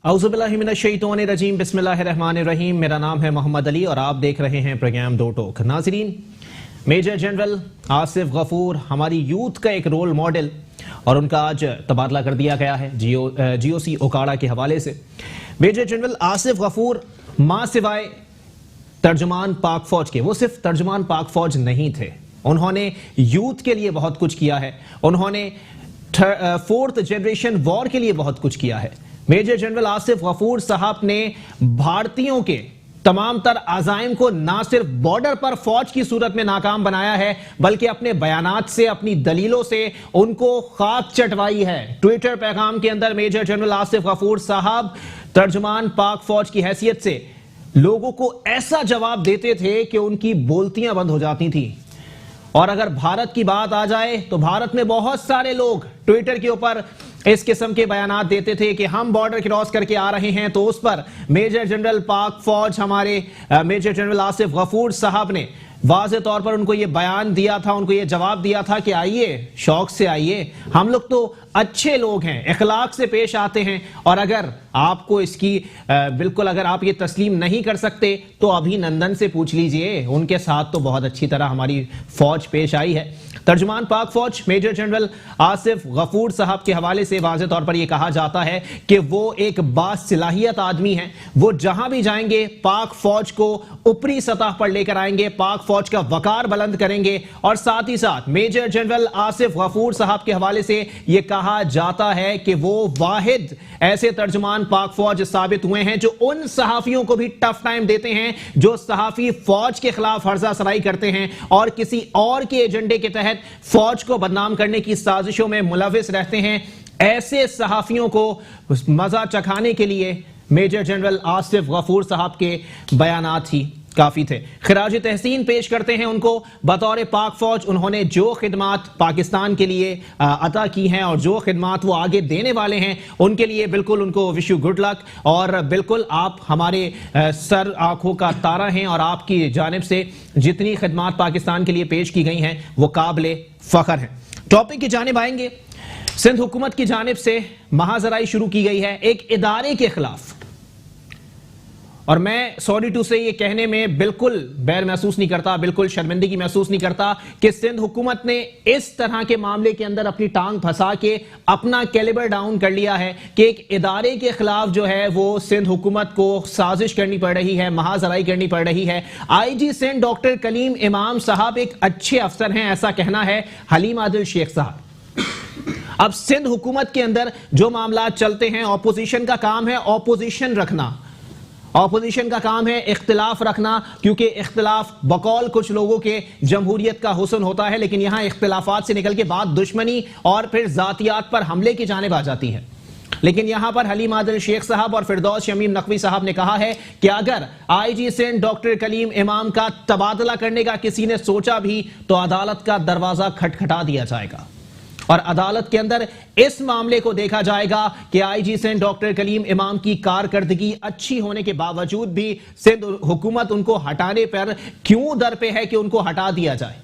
औज़ुबिल्लाहिमिनश्शैतानिर्रजीम बिस्मिल्लाहिर्रहमानिर्रहीम। मेरा नाम है मोहम्मद अली और आप देख रहे हैं प्रोग्राम दो टोक। नाज़रीन, मेजर जनरल आसिफ गफूर हमारी यूथ का एक रोल मॉडल और उनका आज तबादला कर दिया गया है जीओसी ओकाड़ा के हवाले से। मेजर जनरल आसिफ गफूर मां सिवाय तर्जुमान पाक फौज के, वो सिर्फ तर्जुमान पाक फौज नहीं थे, उन्होंने यूथ के लिए बहुत कुछ किया है, उन्होंने फोर्थ जनरेशन वॉर के लिए बहुत कुछ किया है। मेजर जनरल आसिफ गफूर साहब ने भारतीयों के तमाम तर अज़ाइम को ना सिर्फ बॉर्डर पर फौज की सूरत में नाकाम बनाया है, बल्कि अपने बयानात से, अपनी दलीलों से उनको खाक चटवाई है। ट्विटर पैगाम के अंदर मेजर जनरल आसिफ गफूर साहब तर्जुमान पाक फौज की हैसियत से लोगों को ऐसा जवाब देते थे कि उनकी बोलतियां बंद हो जाती थी। और अगर भारत की बात आ जाए तो भारत में बहुत सारे लोग ट्विटर के ऊपर इस किस्म के बयानात देते थे कि हम बॉर्डर क्रॉस करके आ रहे हैं, तो उस पर मेजर जनरल पाक फौज हमारे मेजर जनरल आसिफ गफूर साहब ने वाज़े तौर पर उनको ये बयान दिया था, उनको ये जवाब दिया था कि आइए, शौक से आइए, हम लोग तो अच्छे लोग हैं, इखलाक से पेश आते हैं। और अगर आपको इसकी बिल्कुल अगर आप ये तस्लीम नहीं कर सकते तो अभिनंदन से पूछ लीजिए, उनके साथ तो बहुत अच्छी तरह हमारी फौज पेश आई है। तर्जुमान पाक फौज मेजर जनरल आसिफ गफूर साहब के हवाले से वाज़े तौर पर यह कहा जाता है कि वो एक बासलाहियत आदमी हैं, वो जहां भी जाएंगे पाक फौज को ऊपरी सतह पर लेकर आएंगे, पाक फौज का वकार बुलंद करेंगे। और साथ ही साथ मेजर जनरल आसिफ गफूर साहब के हवाले से यह कहा जाता है कि वो वाहिद ऐसे तर्जुमान पाक फौज साबित हुए हैं जो उन सहाफियों को भी टफ टाइम देते हैं जो सहाफी फौज के खिलाफ हर्जा सराई करते हैं और किसी और के एजेंडे के तहत फौज को बदनाम करने की साजिशों में मुलविस रहते हैं। ऐसे सहाफियों को मजा चखाने के लिए मेजर जनरल आसिफ गफूर साहब के बयानात ही काफी थे। खिराज तहसीन पेश करते हैं उनको बतौर पाक फौज। उन्होंने जो खिदमात पाकिस्तान के लिए अता की हैं और जो खिदमात वो आगे देने वाले हैं, उनके लिए बिल्कुल उनको विश यू गुड लक। और बिल्कुल आप हमारे सर आंखों का तारा हैं और आपकी जानिब से जितनी खिदमात पाकिस्तान के लिए पेश की गई हैं वो काबिले फख्र हैं। टॉपिक की जानिब आएंगे। सिंध हुकूमत की जानिब से महाजराई शुरू की गई है एक इदारे के खिलाफ, और मैं सॉरी टू से ये कहने में बिल्कुल बैर महसूस नहीं करता, बिल्कुल शर्मिंदगी महसूस नहीं करता कि सिंध हुकूमत ने इस तरह के मामले के अंदर अपनी टांग फंसा के अपना कैलिबर डाउन कर लिया है कि एक इदारे के खिलाफ जो है वो सिंध हुकूमत को साजिश करनी पड़ रही है, महाजराई करनी पड़ रही है। आईजी सिंध डॉक्टर कलीम इमाम साहब एक अच्छे अफसर हैं, ऐसा कहना है हलीम आदिल शेख साहब। अब सिंध हुकूमत के अंदर जो मामला चलते हैं, ऑपोजिशन का काम है ऑपोजिशन रखना, ऑपोजिशन का काम है इख्तिलाफ रखना, क्योंकि इख्तिलाफ बकौल कुछ लोगों के जमहूरियत का हुस्न होता है, लेकिन यहां इख्तिलाफात से निकल के बाद दुश्मनी और फिर जातियात पर हमले की जानिब आ जाती है। लेकिन यहां पर हलीम आदिल शेख साहब और फिरदौस शमीम नकवी साहब ने कहा है कि अगर आईजी सिंध डॉक्टर कलीम इमाम का तबादला करने का किसी ने सोचा भी तो अदालत का दरवाजा खटखटा दिया जाएगा और अदालत के अंदर इस मामले को देखा जाएगा कि आईजी सिंध डॉक्टर कलीम इमाम की कारकर्दगी अच्छी होने के बावजूद भी सिंध हुकूमत उनको हटाने पर क्यों दर पे है कि उनको हटा दिया जाए।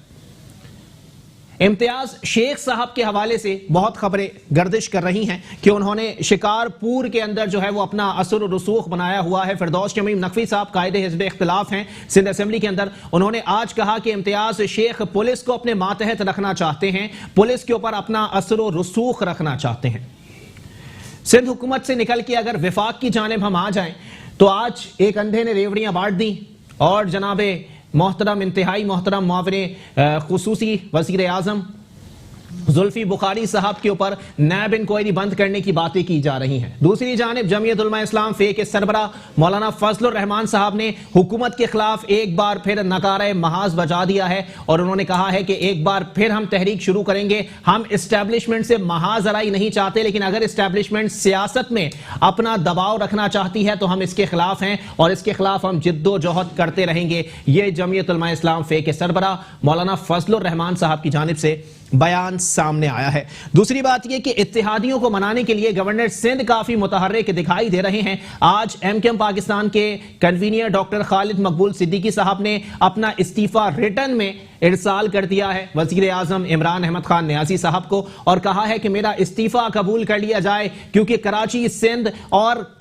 इम्तियाज शेख साहब के हवाले से बहुत खबरें गर्दिश कर रही हैं कि उन्होंने शिकारपुर के अंदर जो है वो अपना असर और रसूख बनाया हुआ है। फिरदौस शमीम नकवी साहब कायदे हिज़्ब इख्तिलाफ हैं सिंध असेंबली के अंदर। उन्होंने आज कहा कि इम्तियाज शेख पुलिस को अपने मातहत रखना चाहते हैं, पुलिस के ऊपर अपना असर और रसूख रखना चाहते हैं। सिंध हुकूमत से निकल के अगर विफाक की जानिब हम आ जाएं तो आज एक अंधे ने रेवड़ियां बांट दी और जनाबे मोहतरम इंतहाई मोहतरम मुआविन खुसूसी वज़ीर आज़म जुल्फी बुखारी साहब के ऊपर नैब इंक्वायरी बंद करने की बातें की जा रही हैं। दूसरी जानिब जमीयत उलमा इस्लाम फे के सरबरा मौलाना फजलुर रहमान साहब ने हुकूमत के खिलाफ एक बार फिर नकारा महाज बजा दिया है और उन्होंने कहा है कि एक बार फिर हम तहरीक शुरू करेंगे। हम इस्टेब्लिशमेंट से महाजराई नहीं चाहते, लेकिन अगर इस्टेब्लिशमेंट सियासत में अपना दबाव रखना चाहती है तो हम इसके खिलाफ हैं और इसके खिलाफ हम जिद्दोजहद करते रहेंगे। ये जमीयत उलमा इस्लाम फे के सरबरा मौलाना फजलुर रहमान साहब की जानिब से बयान सामने आया है। दूसरी बात यह कि इत्तेहादियों को मनाने के लिए गवर्नर सिंध काफी मुतहर्रिक दिखाई दे रहे हैं। आज एमकेएम पाकिस्तान के कन्वीनर डॉक्टर खालिद मकबूल सिद्दीकी साहब ने अपना इस्तीफा रिटर्न में इरसाल कर दिया है वजीर आजम इमरान अहमद खान नियाजी साहब को और कहा है कि मेरा इस्तीफा कबूल कर लिया जाए, क्योंकि कराची, सिंध और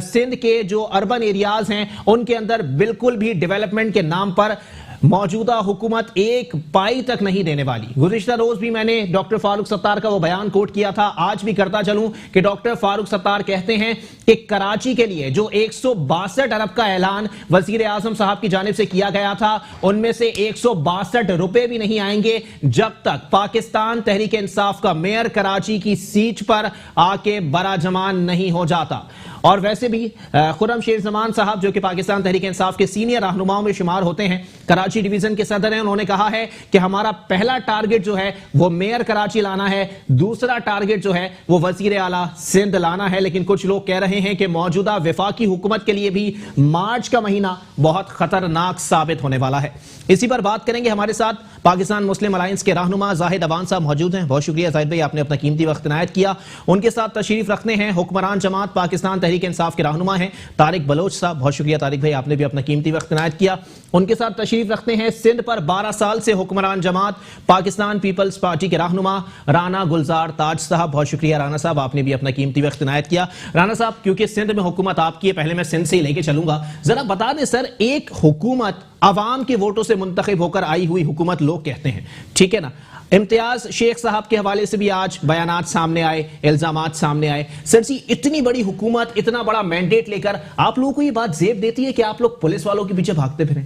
सिंध के जो अर्बन एरियाज हैं उनके अंदर बिल्कुल भी डेवलपमेंट के नाम पर मौजूदा हुकूमत एक पाई तक नहीं देने वाली। गुज़िश्ता रोज भी मैंने डॉक्टर फारूक सत्तार का वो बयान कोट किया था, आज भी करता चलूं कि डॉक्टर फारूक सत्तार कहते हैं कि कराची के लिए जो 162 अरब का ऐलान वजीर आजम साहब की जानिब से किया गया था, उनमें से 162 रुपए भी नहीं आएंगे जब तक पाकिस्तान तहरीक इंसाफ का मेयर कराची की सीट पर आके बराजमान नहीं हो जाता। और वैसे भी खुर्रम शेर जमान साहब जो कि पाकिस्तान तहरीक इंसाफ के सीनियर रहनुमाओं में शुमार होते हैं, कराची डिवीजन के सदर हैं, उन्होंने कहा है कि हमारा पहला टारगेट जो है वो मेयर कराची लाना है, दूसरा टारगेट जो है वो वजीर आला सिंध लाना है। लेकिन कुछ लोग कह रहे हैं कि मौजूदा वफाकी हुकूमत के लिए भी मार्च का महीना बहुत खतरनाक साबित होने वाला है। इसी पर बात करेंगे। हमारे साथ पाकिस्तान मुस्लिम अलायंस के रहनुमा जाहिद अवान साहब मौजूद हैं। बहुत शुक्रिया जाहिद भाई, आपने अपना कीमती वक्त इनायत किया। उनके साथ तशरीफ रखते हैं हुक्मरान जमात पाकिस्तान तहरीक इंसाफ के रहनुमा हैं तारिक बलोच साहब। बहुत शुक्रिया तारिक भाई, आपने भी अपना कीमती वक्त इनायत किया। उनके साथ तशरीफ रखते हैं सिंध पर 12 साल से हुक्मरान जमात पाकिस्तान पीपल्स पार्टी के रहनुमा राना गुलजार ताज साहब। बहुत शुक्रिया राना साहब, आपने भी अपना कीमती वक्त इनायत किया। राना साहब, क्योंकि सिंध में हुकूमत आपकी है, पहले मैं सिंध से ही लेके चलूंगा, जरा बता दें सर, एक हुकूमत अवाम के वोटों से मुंतखब होकर आई हुई हुकूमत लोग कहते हैं, ठीक है ना। इम्तियाज शेख साहब के हवाले से भी आज बयानात सामने आए, इल्जामात सामने आए। सर जी, इतनी बड़ी हुकूमत, इतना बड़ा मैंडेट लेकर आप लोगों को ये बात जेब देती है कि आप लोग पुलिस वालों के पीछे भागते फिरें?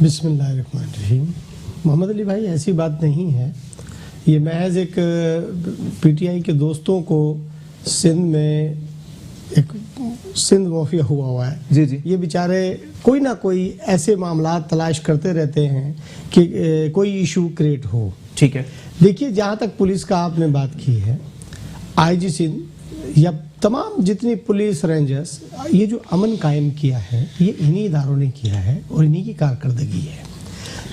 बिस्मिल्लाहिर्रहमानिर्रहीम। मोहम्मद अली भाई, ऐसी बात नहीं है। ये महज एक पीटीआई के दोस्तों को सिंध में एक सिंध माफिया हुआ है। जी जी, ये बेचारे कोई ना कोई ऐसे मामला तलाश करते रहते हैं कि कोई इशू क्रिएट हो। ठीक है, देखिए, जहाँ तक पुलिस का आपने बात की है, आईजी सिंध या तमाम जितनी पुलिस रेंजर्स, ये जो अमन कायम किया है ये इन्हीं इदारों ने किया है और इन्हीं की कारकर्दगी है।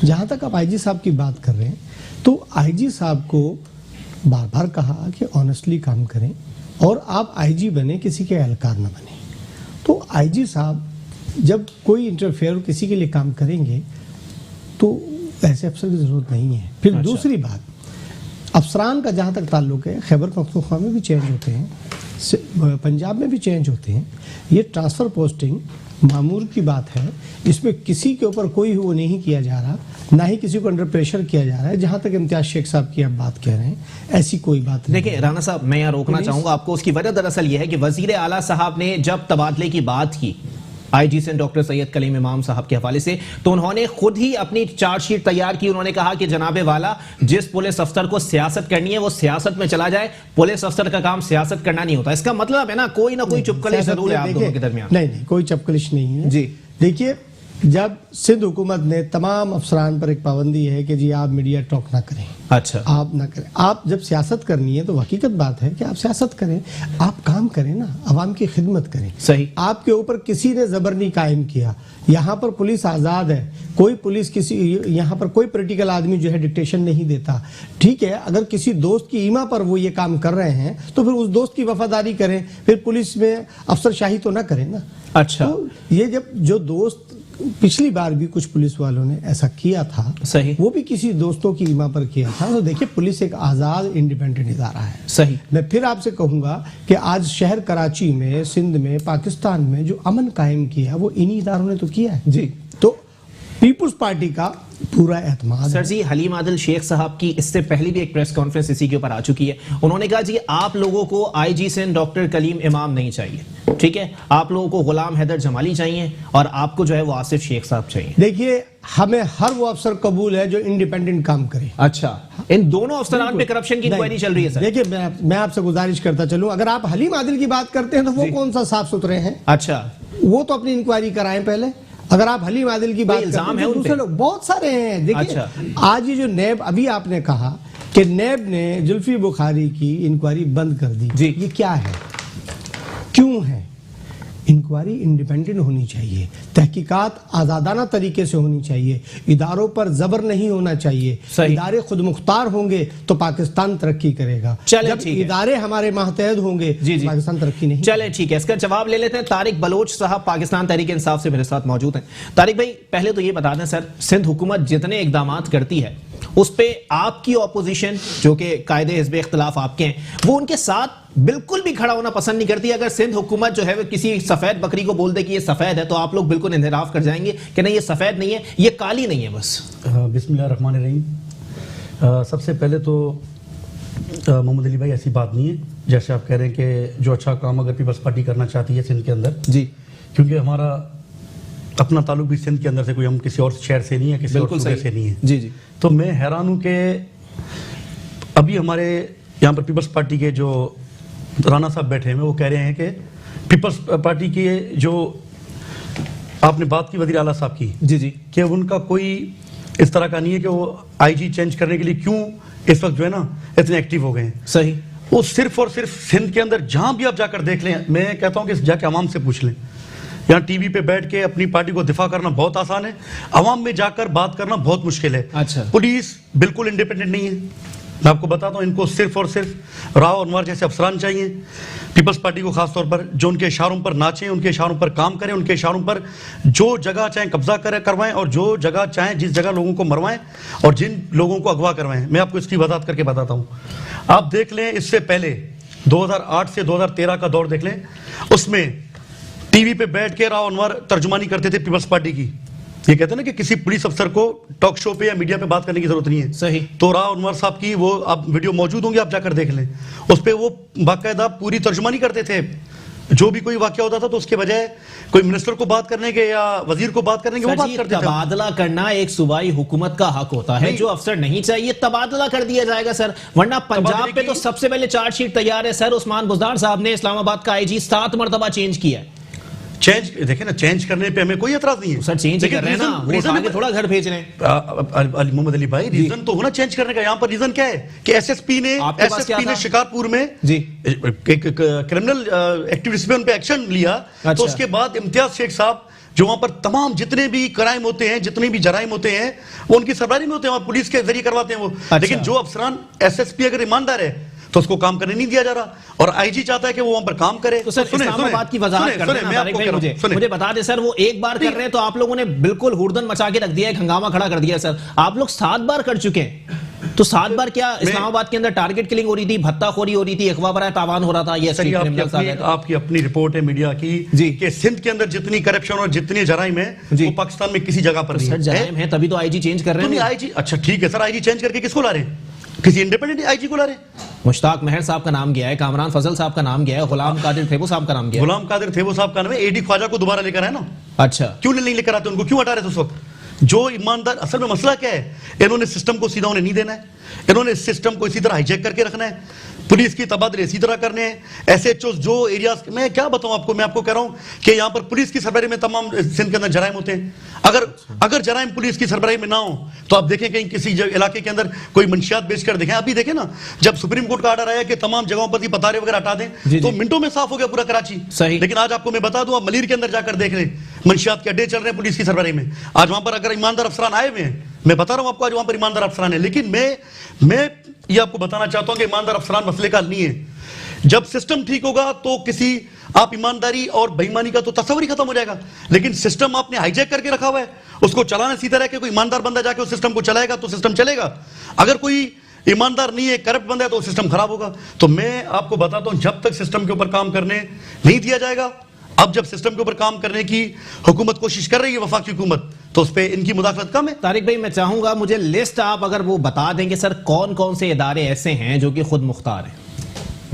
जहाँ तक आप आईजी साहब की बात कर रहे हैं, तो आईजी साहब को बार बार कहा कि ऑनेस्टली काम करें और आप आईजी बने, किसी के एहलकार न बने। तो आईजी साहब जब कोई इंटरफेयर किसी के लिए काम करेंगे तो ऐसे अफसर की ज़रूरत नहीं है। फिर अच्छा। दूसरी बात, अफसरान का जहाँ तक ताल्लुक है, खैबर पख्तूनख्वा में भी चेंज होते हैं, पंजाब में भी चेंज होते हैं। ये ट्रांसफ़र पोस्टिंग मामूल की बात है, इसमें किसी के ऊपर कोई वो नहीं किया जा रहा, ना ही किसी को अंडर प्रेशर किया जा रहा है। जहां तक इम्तियाज शेख साहब की आप बात कह रहे हैं, ऐसी कोई बात नहीं। देखिए राना साहब, मैं यहाँ रोकना चाहूंगा आपको। उसकी वजह दरअसल ये है कि वजीर आला साहब ने जब तबादले की बात की आईजी से डॉक्टर सैयद कलीम इमाम साहब के हवाले से, तो उन्होंने खुद ही अपनी चार्जशीट तैयार की। उन्होंने कहा कि जनाबे वाला, जिस पुलिस अफसर को सियासत करनी है वो सियासत में चला जाए, पुलिस अफसर का काम सियासत करना नहीं होता। इसका मतलब है ना, कोई ना कोई चुपकलिश जरूर है आप दोनों के दरमियान। नहीं, कोई चुपकलिश नहीं है जी। देखिए, जब सिंध हुकूमत ने तमाम अफसरान पर एक पाबंदी है कि जी आप मीडिया टॉक ना करें, अच्छा, आप ना करें। आप जब सियासत करनी है तो हकीकत बात है कि आप सियासत करें, आप काम करें ना, अवाम की खिदमत करें। सही। आपके ऊपर किसी ने जबर नहीं कायम किया। यहाँ पर पुलिस आज़ाद है, कोई पुलिस किसी, यहाँ पर कोई पॉलिटिकल आदमी जो है डिक्टेशन नहीं देता। ठीक है, अगर किसी दोस्त की ईमा पर वो ये काम कर रहे हैं तो फिर उस दोस्त की वफादारी करें, फिर पुलिस में अफसरशाही तो ना करें ना। अच्छा, तो ये जब जो दोस्त, पिछली बार भी कुछ पुलिस वालों ने ऐसा किया था, सही, वो भी किसी दोस्तों की ईमा पर किया था। तो देखिए, पुलिस एक आज़ाद इंडिपेंडेंट इदारा है। सही। मैं फिर आपसे कहूंगा कि आज शहर कराची में, सिंध में, पाकिस्तान में जो अमन कायम किया वो इन्हीं इदारों ने तो किया है। जी। तो पीपुल्स पार्टी का पूरा एतमाद। सर जी, हलीम आदिल शेख साहब की इससे पहले भी एक प्रेस कॉन्फ्रेंस इसी के ऊपर आ चुकी है। उन्होंने कहा जी आप लोगों को आईजी सिंध डॉक्टर कलीम इमाम नहीं चाहिए, ठीक है, आप लोगों को गुलाम हैदर जमाली चाहिए और आपको जो है वो आसिफ शेख साहब चाहिए। देखिए, हमें हर वो अफसर कबूल है जो इंडिपेंडेंट काम करे। अच्छा, इन दोनों अफसरान पे करप्शन की इंक्वायरी चल रही है सर। देखिए, मैं आपसे गुजारिश करता चलूं, अगर आप हलीम आदिल की बात करते हैं तो वो कौन सा साफ सुथरे हैं? अच्छा, वो तो अपनी इंक्वायरी कराएं पहले। अगर आप हलीम आदिल की बात इल्जाम है, दूसरे लोग बहुत सारे हैं। देखिए, अच्छा। आज ये जो नैब, अभी आपने कहा कि नैब ने जुल्फी बुखारी की इंक्वायरी बंद कर दी जी, ये क्या है, क्यों है? इनको इंक्वायरी इंडिपेंडेंट होनी चाहिए, तहकीकात आजादाना तरीके से होनी चाहिए, इदारों पर जबर नहीं होना चाहिए। सही। इदारे खुद मुख्तार होंगे तो पाकिस्तान तरक्की करेगा। चले, जब ठीक है। इदारे हमारे मातहत होंगे जी, जी। तो पाकिस्तान तरक्की नहीं। चले ठीक है, इसका जवाब ले लेते हैं। तारिक बलोच साहब पाकिस्तान तहरीक इंसाफ से मेरे साथ मौजूद हैं। तारिक भाई, पहले तो ये बता दें सर, सिंध हुकूमत जितने इकदामात करती है उस पे आपकी ऑपोजिशन, जो कि कायदे हिज़्ब इख्तिलाफ आपके हैं, वो उनके साथ बिल्कुल भी खड़ा होना पसंद नहीं करती। अगर सिंध हुकूमत जो है वो किसी सफेद बकरी को बोल दे कि ये सफेद है तो आप लोग बिल्कुल इंहिराफ कर जाएंगे कि नहीं, ये सफेद नहीं है, ये काली नहीं है बस। बिस्मिल्लाहिर्रहमानिर्रहीम। सबसे पहले तो मोहम्मद अली भाई, ऐसी बात नहीं है जैसे आप कह रहे हैं कि जो अच्छा काम अगर पीपल्स पार्टी करना चाहती है सिंध के अंदर, जी, क्योंकि हमारा अपना ताल्लुक भी सिंध के अंदर से, कोई हम किसी और शहर से नहीं है, किसी और बिल्कुल सूबे सही से नहीं है। जी जी। तो मैं हैरान हूं कि अभी हमारे यहाँ पर पीपल्स पार्टी के जो राणा साहब बैठे हैं वो कह रहे हैं कि पीपल्स पार्टी की जो आपने बात की वज़ीर आला साहब की, जी जी, कि उनका कोई इस तरह का नहीं है कि वो आईजी चेंज करने के लिए क्यों इस वक्त जो है ना इतने एक्टिव हो गए हैं। सही। वो सिर्फ और सिर्फ सिंध के अंदर जहां भी आप जाकर देख लें, मैं कहता हूं कि जाके अवाम से पूछ लें। यहाँ टीवी पे बैठ के अपनी पार्टी को दिफा करना बहुत आसान है, अवाम में जाकर बात करना बहुत मुश्किल है। अच्छा। पुलिस बिल्कुल इंडिपेंडेंट नहीं है, मैं आपको बताता हूँ। इनको सिर्फ और सिर्फ राव अनवर जैसे अफसरान चाहिए, पीपल्स पार्टी को खासतौर पर, जो उनके इशारों पर नाचें, उनके इशारों पर काम करें, उनके इशारों पर जो जगह चाहे कब्जा करवाएं और जो जगह चाहे जिस जगह लोगों को मरवाएं और जिन लोगों को अगवा करवाएं। मैं आपको इसकी वजाहत करके बताता हूँ। आप देख लें, इससे पहले 2008 से 2013 का दौर देख लें, उसमें टीवी पे बैठ के राव अनवर तर्जुमानी करते थे पीपल्स पार्टी की। ये कहते हैं ना कि किसी पुलिस अफसर को टॉक शो पे या मीडिया पे बात करने की जरूरत नहीं है। सही। तो राव अनवर साहब की वो आप वीडियो मौजूद होंगे, आप जाकर देख लें, उस पे वो बाकायदा पूरी तर्जुमानी करते थे। जो भी कोई वाकया होता था तो उसके बजाय कोई मिनिस्टर को बात करने के या वजीर को बात करने के वो बात करते थे। तबादला करना एक सूबाई हुकूमत का हक होता है। जो अफसर नहीं चाहिए तबादला कर दिया जाएगा सर, वरना पंजाब पे तो सबसे पहले चार्जशीट तैयार है सर। उस्मान बुज़दार साहब ने इस्लामाबाद का आईजी 7 मरतबा चेंज किया है। चेंज देखे ना, चेंज करने पे हमें कोई एतराज नहीं है सर, चेंज कर रहे हैं ना, वो आगे थोड़ा घर भेज रहे हैं। मोहम्मद अली भाई, रीजन तो होना चेंज करने का। यहाँ पर रीजन क्या है कि एसएसपी ने शिकारपुर में जी एक क्रिमिनल एक्टिविस्ट पे उन पे एक्शन लिया। अच्छा। तो उसके बाद इम्तियाज शेख साहब, जो वहां पर तमाम जितने भी क्राइम होते हैं, जितने भी जराइम होते हैं, वो उनकी सरबराही में होते हैं, पुलिस के जरिए करवाते हैं वो। अच्छा। लेकिन जो अफसरान एसएसपी अगर ईमानदार है तो उसको काम करने नहीं दिया जा रहा, और आईजी चाहता है कि वो वहां पर काम करे। तो सर, इस्लामाबाद की वजाहत कर देना तारिक भाई, मुझे बता दे सर, वो एक बार कर रहे हैं तो आप लोगों ने बिल्कुल हुड़दंग मचा के रख दिया है, हंगामा खड़ा कर दिया है सर। आप लोग 7 बार कर चुके हैं, तो 7 बार क्या इस्लामाबाद के अंदर टारगेट किलिंग हो रही थी, भत्ताखोरी हो रही थी, अगवा बराए तावान हो रहा था? ये आपकी अपनी रिपोर्ट है मीडिया की कि सिंध के अंदर जितनी करप्शन और जितनी जराइम है वो पाकिस्तान में किसी जगह पर नहीं है। जराइम है तभी तो आईजी चेंज कर रहे हैं। आईजी, अच्छा ठीक है सर, आईजी चेंज करके किसको ला रहे हैं? किसी इंडिपेंडेंट आईजी को ला रहे हैं। मुश्ताक महर साहब का नाम गया है, कामरान फजल साहब का नाम गया है, गुलाम कादिर थेबो साहब का नाम गया है। गुलाम कादिर थेबो साहब का नाम है, एडी ख्वाजा को दोबारा लेकर आए ना। अच्छा, क्यों नहीं लेकर आते? उनको क्यों हटा रहे थे उस वक्त? जो ईमानदार, असल में मसला क्या है, इन्होंने सिस्टम को सीधा उन्हें नहीं देना है, इन्होंने सिस्टम को इसी तरह हाईजैक करके रखना है, पुलिस की तबादले इसी तरह करने हैं। एसएचओ जो एरियाज, मैं क्या बताऊं आपको, मैं आपको कह रहा हूं कि यहां पर पुलिस की सरबराही में तमाम सिंध के अंदर जराइम होते हैं। अगर जराइम पुलिस की सरबराही में ना हो तो आप देखें कहीं किसी इलाके के अंदर कोई मंशियात बेचकर देखें। अभी देखें ना, जब सुप्रीम कोर्ट का ऑर्डर आया कि तमाम जगहों पर पतारे वगैरह हटा दें, तो मिनटों में साफ हो गया पूरा कराची। सही। लेकिन आज आपको मैं बता दूं, आप मलीर के अंदर जाकर देख लें, मंशियात के अड्डे चल रहे हैं पुलिस की सरबराही में। आज वहां पर अगर ईमानदार अफसरान आए हुए हैं, मैं बता रहा हूं आपको, आज वहां पर ईमानदार अफसरान है। लेकिन मैं ये आपको बताना चाहता हूं कि ईमानदार अफसरान मसले का हल नहीं है। जब सिस्टम ठीक होगा तो किसी आप ईमानदारी और बेईमानी का तो तस्वर ही खत्म हो जाएगा। लेकिन सिस्टम आपने हाईजैक करके रखा हुआ है, उसको चलाना सीधा रह के कोई ईमानदार बंदा जाके उस सिस्टम को चलाएगा तो सिस्टम चलेगा। अगर कोई ईमानदार नहीं है, करप्ट बंदा है, तो सिस्टम खराब होगा। तो मैं आपको बताता हूं, जब तक सिस्टम के ऊपर काम करने नहीं दिया जाएगा, अब जब सिस्टम के ऊपर काम करने की हुकूमत कोशिश कर रही है, वफाकी हुकूमत, तो उस पर इनकी मुदाखलत कम है। तारिक भाई, मैं चाहूंगा मुझे लिस्ट आप अगर वो बता देंगे सर, कौन कौन से इदारे ऐसे हैं जो कि खुद मुख्तार हैं?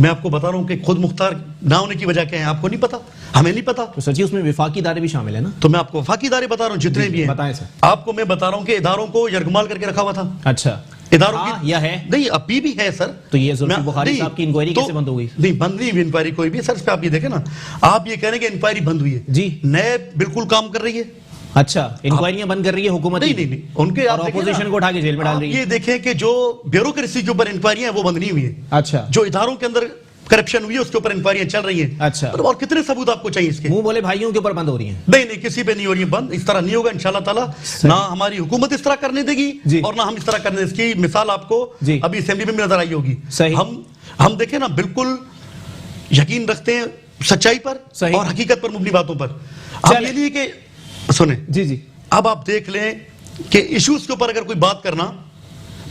मैं आपको बता रहा हूं कि खुद मुख्तार ना होने की वजह क्या है, आपको नहीं पता, हमें नहीं पता। तो सच्ची उसमें विफाकी इदारे भी शामिल है ना? तो मैं आपको वफाकी इदारे बता रहा हूं जितने भी हैं। बताएं सर। आपको मैं बता रहा हूं कि इदारों को यरगमाल करके रखा हुआ था। अच्छा, इदारों की या है नहीं, अभी भी है सर। तो ये जुल्फिकार बुखारी साहब की इंक्वायरी कैसे बंद हो गई? नहीं, बंद नहीं हुई इंक्वायरी कोई भी सर। इस पे आप ये देखें ना, आप ये कह रहे हैं कि इंक्वायरी बंद हुई है जी, नैब बिल्कुल काम कर रही है। अच्छा, इंक्वायरियां बंद कर रही है हुकूमत? नहीं, उनके और ऑपोजिशन को उठा के जेल में डाल रही है। ये देखें कि जो ब्यूरोक्रेसी के ऊपर इंक्वायरियां हैं वो बंद नहीं हुई है। अच्छा, जो इदारों के अंदर करप्शन हुई है उसके ऊपर इंक्वायरियां चल रही हैं। अच्छा। और कितने सबूत आपको चाहिए इसके? मुंह बोले भाइयों के ऊपर बंद हो रही हैं। नहीं नहीं, किसी पे नहीं हो रही है बंद, इस तरह नहीं होगा इंशाल्लाह ताला। ना हमारी हुकूमत इस तरह करने जी। देगी और ना हम इस तरह करने, इसकी मिसाल आपको जी। अभी असेंबली में भी नजर आई होगी। सही। हम देखें ना, बिल्कुल यकीन रखते हैं सच्चाई पर सही। और हकीकत पर मुबनी बातों पर। अब चले। ये नहीं कि सुने जी जी, अब आप देख लें कि इश्यूज के ऊपर अगर कोई बात करना,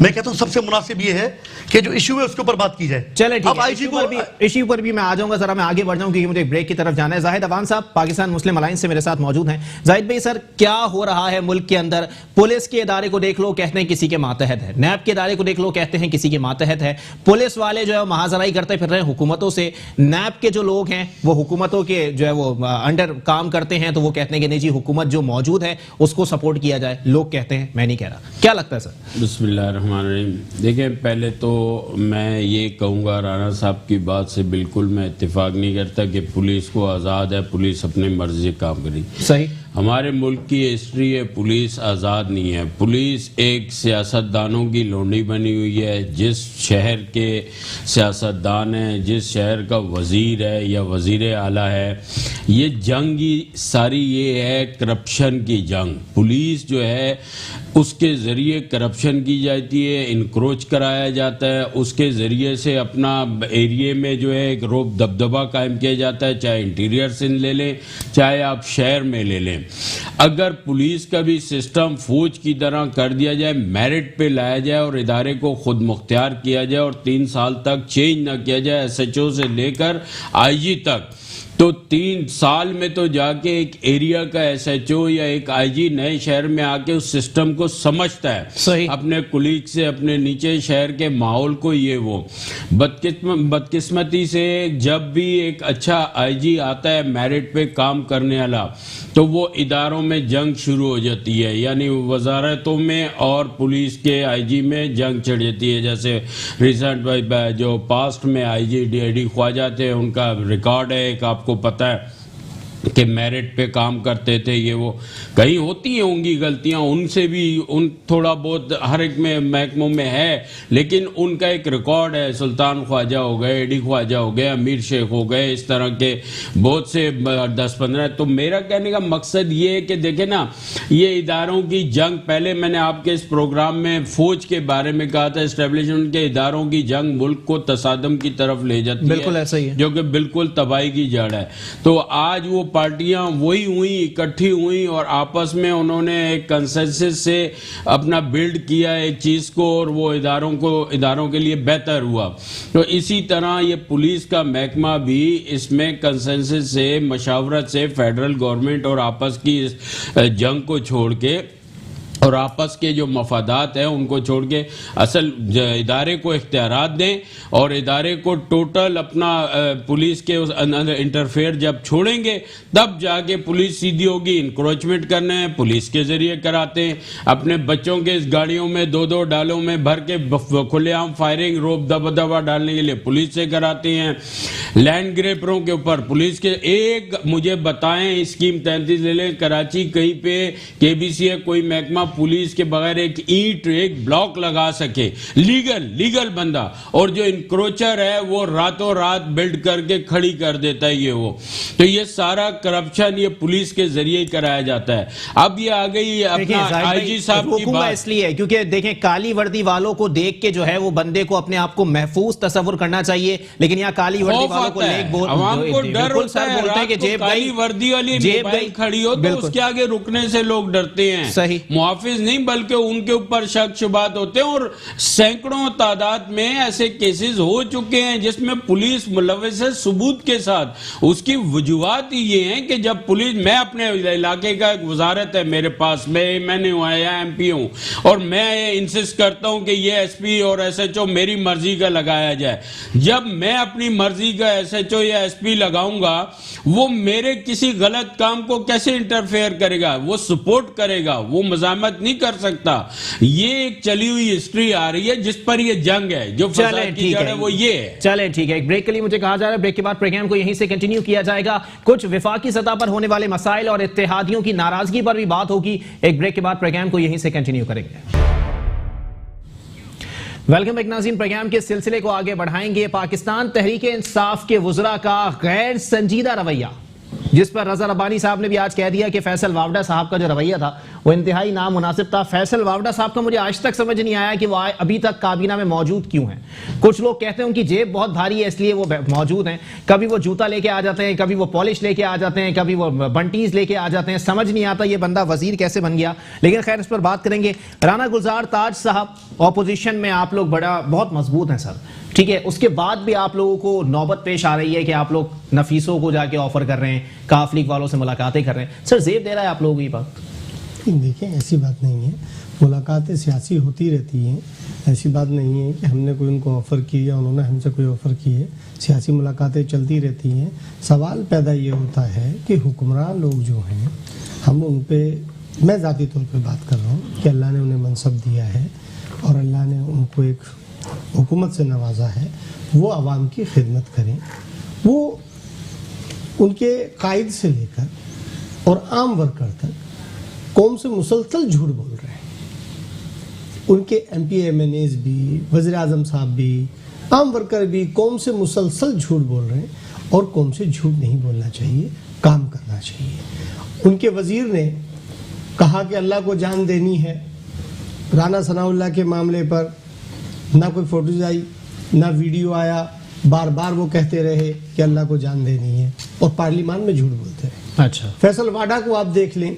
मैं कहता हूं सबसे मुनासिब ये है कि जो इशू है उसके ऊपर बात की जाए। चले ठीक अब है, आईजी को इश्यू पर भी मैं आ जाऊंगा, जरा मैं आगे बढ़ जाऊं क्योंकि मुझे ब्रेक की तरफ जाना है। जाहिद अवान साहब पाकिस्तान मुस्लिम अलायंस से मेरे साथ मौजूद हैं। जाहिद भाई सर, क्या हो रहा है मुल्क के अंदर? पुलिस के इदारे को देख लो, कहते हैं किसी के मातहत है। नैब के इदारे को देख लो, कहते हैं किसी के मातहत है। पुलिस वाले जो है महाजराई करते फिर रहे हैं हुकूमतों से। नैब के जो लोग हैं वो हुकूमतों के जो है वो अंडर काम करते हैं, तो वो कहते हैं कि नहीं जी हुकूमत जो मौजूद है उसको सपोर्ट किया जाए। लोग कहते हैं, मैं नहीं कह रहा। क्या लगता है सर? बिस्मिल्लाहिर्रहमानिर्रहीम। देखिए, पहले तो मैं ये कहूँगा, राना साहब की बात से बिल्कुल मैं इत्तेफाक नहीं करता कि पुलिस को आज़ाद है, पुलिस अपनी मर्जी से काम करी। सही। हमारे मुल्क की हिस्ट्री है, पुलिस आज़ाद नहीं है। पुलिस एक सियासतदानों की लोंडी बनी हुई है। जिस शहर के सियासतदान हैं, जिस शहर का वज़ीर है या वज़ीर आला है, ये जंग ही सारी ये है करप्शन की जंग। पुलिस जो है उसके ज़रिए करप्शन की जाती है, इनक्रोच कराया जाता है, उसके ज़रिए से अपना एरिए में जो है एक रोब दबदबा कायम किया जाता है, चाहे इंटीरियर से ले लें चाहे आप शहर में ले लें। अगर पुलिस का भी सिस्टम फौज की तरह कर दिया जाए, मेरिट पे लाया जाए और इदारे को खुद मुख्तियार किया जाए और 3 साल तक चेंज ना किया जाए, SHO से लेकर IG तक, तो 3 साल में तो जाके एक एरिया का SHO या एक IG नए शहर में आके उस सिस्टम को समझता है। सही। अपने कुलीग से, अपने नीचे शहर के माहौल को, ये वो बदकिस्मती से जब भी एक अच्छा IG आता है मेरिट पे काम करने वाला, तो वो इदारों में जंग शुरू हो जाती है, यानी वजारतों में और पुलिस के IG में जंग छिड़ जाती है। जैसे रिसेंट जो पास्ट में IG DID ख्वाजा थे, उनका रिकॉर्ड है एक, आपको पता है कि मेरिट पे काम करते थे, ये वो। कहीं होती होंगी गलतियां, उनसे भी उन थोड़ा बहुत हर एक में महकमों में है, लेकिन उनका एक रिकॉर्ड है। सुल्तान ख्वाजा हो गए, AD ख्वाजा हो गए, अमीर शेख हो गए, इस तरह के बहुत से 10-15। तो मेरा कहने का मकसद ये है कि देखें ना, ये इदारों की जंग, पहले मैंने आपके इस प्रोग्राम में फौज के बारे में कहा था, एस्टेब्लिशमेंट के इदारों की जंग मुल्क को तसादम की तरफ ले जाती है, बिल्कुल ऐसा ही है, जो कि बिल्कुल तबाही की जड़ है। तो आज वो पार्टियां वही हुई, इकट्ठी हुई और आपस में उन्होंने एक कंसेंसस से अपना बिल्ड किया एक चीज को, और वो इदारों के लिए बेहतर हुआ। तो इसी तरह ये पुलिस का महकमा भी इसमें कंसेंसस से, मशावरत से, फेडरल गवर्नमेंट और आपस की इस जंग को छोड़ के और आपस के जो मफादात हैं उनको छोड़ के असल इदारे को इख्तियारात दें, और इदारे को टोटल अपना पुलिस के उस अंदर इंटरफेयर जब छोड़ेंगे तब जाके पुलिस सीधी होगी। इंक्रोचमेंट करने हैं पुलिस के जरिए कराते हैं, अपने बच्चों के इस गाड़ियों में 2-2 डालों में भर के खुलेआम फायरिंग, रोब दबदबा डालने के लिए पुलिस से कराते हैं। लैंड ग्रेपरों के ऊपर पुलिस के, एक मुझे बताएं स्कीम 33 ले लें, कराची कहीं पे KBC है कोई महकमा पुलिस के बगैर एक ईंट, एक ब्लॉक लगा सके, लीगल बंदा, और जो इंक्रोचर है वो रातों रात बिल्ड करके खड़ी कर देता है ये वो। तो ये सारा करप्शन ये पुलिस के जरिए ही कराया जाता है। अब ये आ गई अपना IG साहब की बात, इसलिए क्योंकि देखें काली वर्दी वालों को देख के जो है वो बंदे को अपने आप को महफूज तस्वुर करना चाहिए, लेकिन यहाँ काली वर्दी वालों को आवाम को डर होता है, बोलते हैं कि काली वर्दी वाली जेब खड़ी हो तो उसके आगे रुकने से लोग डरते हैं। सही, मुहाफिज नहीं बल्कि उनके ऊपर शक शुबात होते हैं, और सैकड़ों तादाद में ऐसे केसेस हो चुके हैं जिसमें पुलिस मुलव्वस है सबूत के साथ। उसकी वजूहात ये हैं कि जब पुलिस, मैं अपने इलाके का एक वजारत है मेरे पास, मैंने यहाँ MP हूँ और मैं इंसिस्ट करता हूँ कि ये SP और SHO मेरी मर्जी का लगाया जाए। जब मैं अपनी मर्जी का SHO या SP लगाऊंगा, वो मेरे किसी गलत काम को कैसे इंटरफेयर करेगा? वो सपोर्ट करेगा, वो मजामत नहीं कर सकता। ये एक चली हुई हिस्ट्री आ रही है जिस पर ये जंग है, जो फसाद की जड़ है वो ये है। चलें ठीक है, एक ब्रेक के लिए मुझे कहा जा रहा है, ब्रेक के बाद प्रोग्राम को यहीं से कंटिन्यू किया जाएगा। कुछ विफाकी सतह पर होने वाले मसाइल और इत्तेहादियों की नाराजगी पर भी बात होगी। एक ब्रेक के बाद प्रोग्राम को यहीं से कंटिन्यू करेंगे। वेलकम बैक नाज़रीन, प्रोग्राम के सिलसिले को आगे बढ़ाएंगे। पाकिस्तान तहरीक इंसाफ के वुज़रा का गैर संजीदा रवैया, जिस पर रज़ा रब्बानी साहब ने भी आज कह दिया कि फैसल वावडा साहब का जो रवैया था वो इंतहाई नामुनासिब था। फैसल वावडा साहब का मुझे आज तक समझ नहीं आया कि वो अभी तक काबीना में मौजूद क्यों हैं। कुछ लोग कहते हैं उनकी जेब बहुत भारी है इसलिए वो मौजूद हैं। कभी वो जूता लेके आ जाते हैं, कभी वो पॉलिश लेके आ जाते हैं, कभी वो बंटीज लेके आ जाते हैं। समझ नहीं आता ये बंदा वजीर कैसे बन गया। लेकिन खैर इस पर बात करेंगे। राना गुलजार ताज साहब, ऑपोजिशन में आप लोग बहुत मजबूत हैं सर, ठीक है। उसके बाद भी आप लोगों को नौबत पेश आ रही है कि आप लोग नफीसों को जाके ऑफर कर रहे हैं, काफ लीग वालों से मुलाकातें कर रहे हैं। सर जेब दे रहा है आप लोगों को ये बात? देखिए ऐसी बात नहीं है, मुलाकातें सियासी होती रहती हैं। ऐसी बात नहीं है कि हमने कोई उनको ऑफ़र की या उन्होंने हमसे कोई ऑफ़र की है। सियासी मुलाकातें चलती रहती हैं। सवाल पैदा ये होता है कि हुक्मरान लोग जो हैं, हम उन पे, मैं ज़ाती तौर पे बात कर रहा हूँ कि अल्लाह ने उन्हें मनसब दिया है और अल्लाह ने उनको एक हुकूमत से नवाजा है, वो आवाम की खिदमत करें। वो उनके कायद से लेकर और आम वर्कर तक कौम से मुसलसल झूठ बोल रहे हैं। उनके MP MNAs भी, वज़ीर आज़म साहब भी, आम वर्कर भी कौम से मुसलसल झूठ बोल रहे हैं। और कौम से झूठ नहीं बोलना चाहिए, काम करना चाहिए। उनके वज़ीर ने कहा कि अल्लाह को जान देनी है। राना सनाउल्लाह के मामले पर ना कोई फोटोज आई, ना वीडियो आया, बार बार वो कहते रहे कि अल्लाह को जान देनी है और पार्लियामान में झूठ बोलते रहे। अच्छा, फैसल वाडा को आप देख लें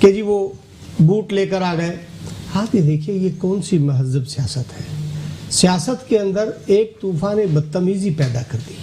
कि जी वो बूट लेकर आ गए। आप ये देखिए ये कौन सी महज़ब सियासत है। सियासत के अंदर एक तूफान बदतमीज़ी पैदा कर दी।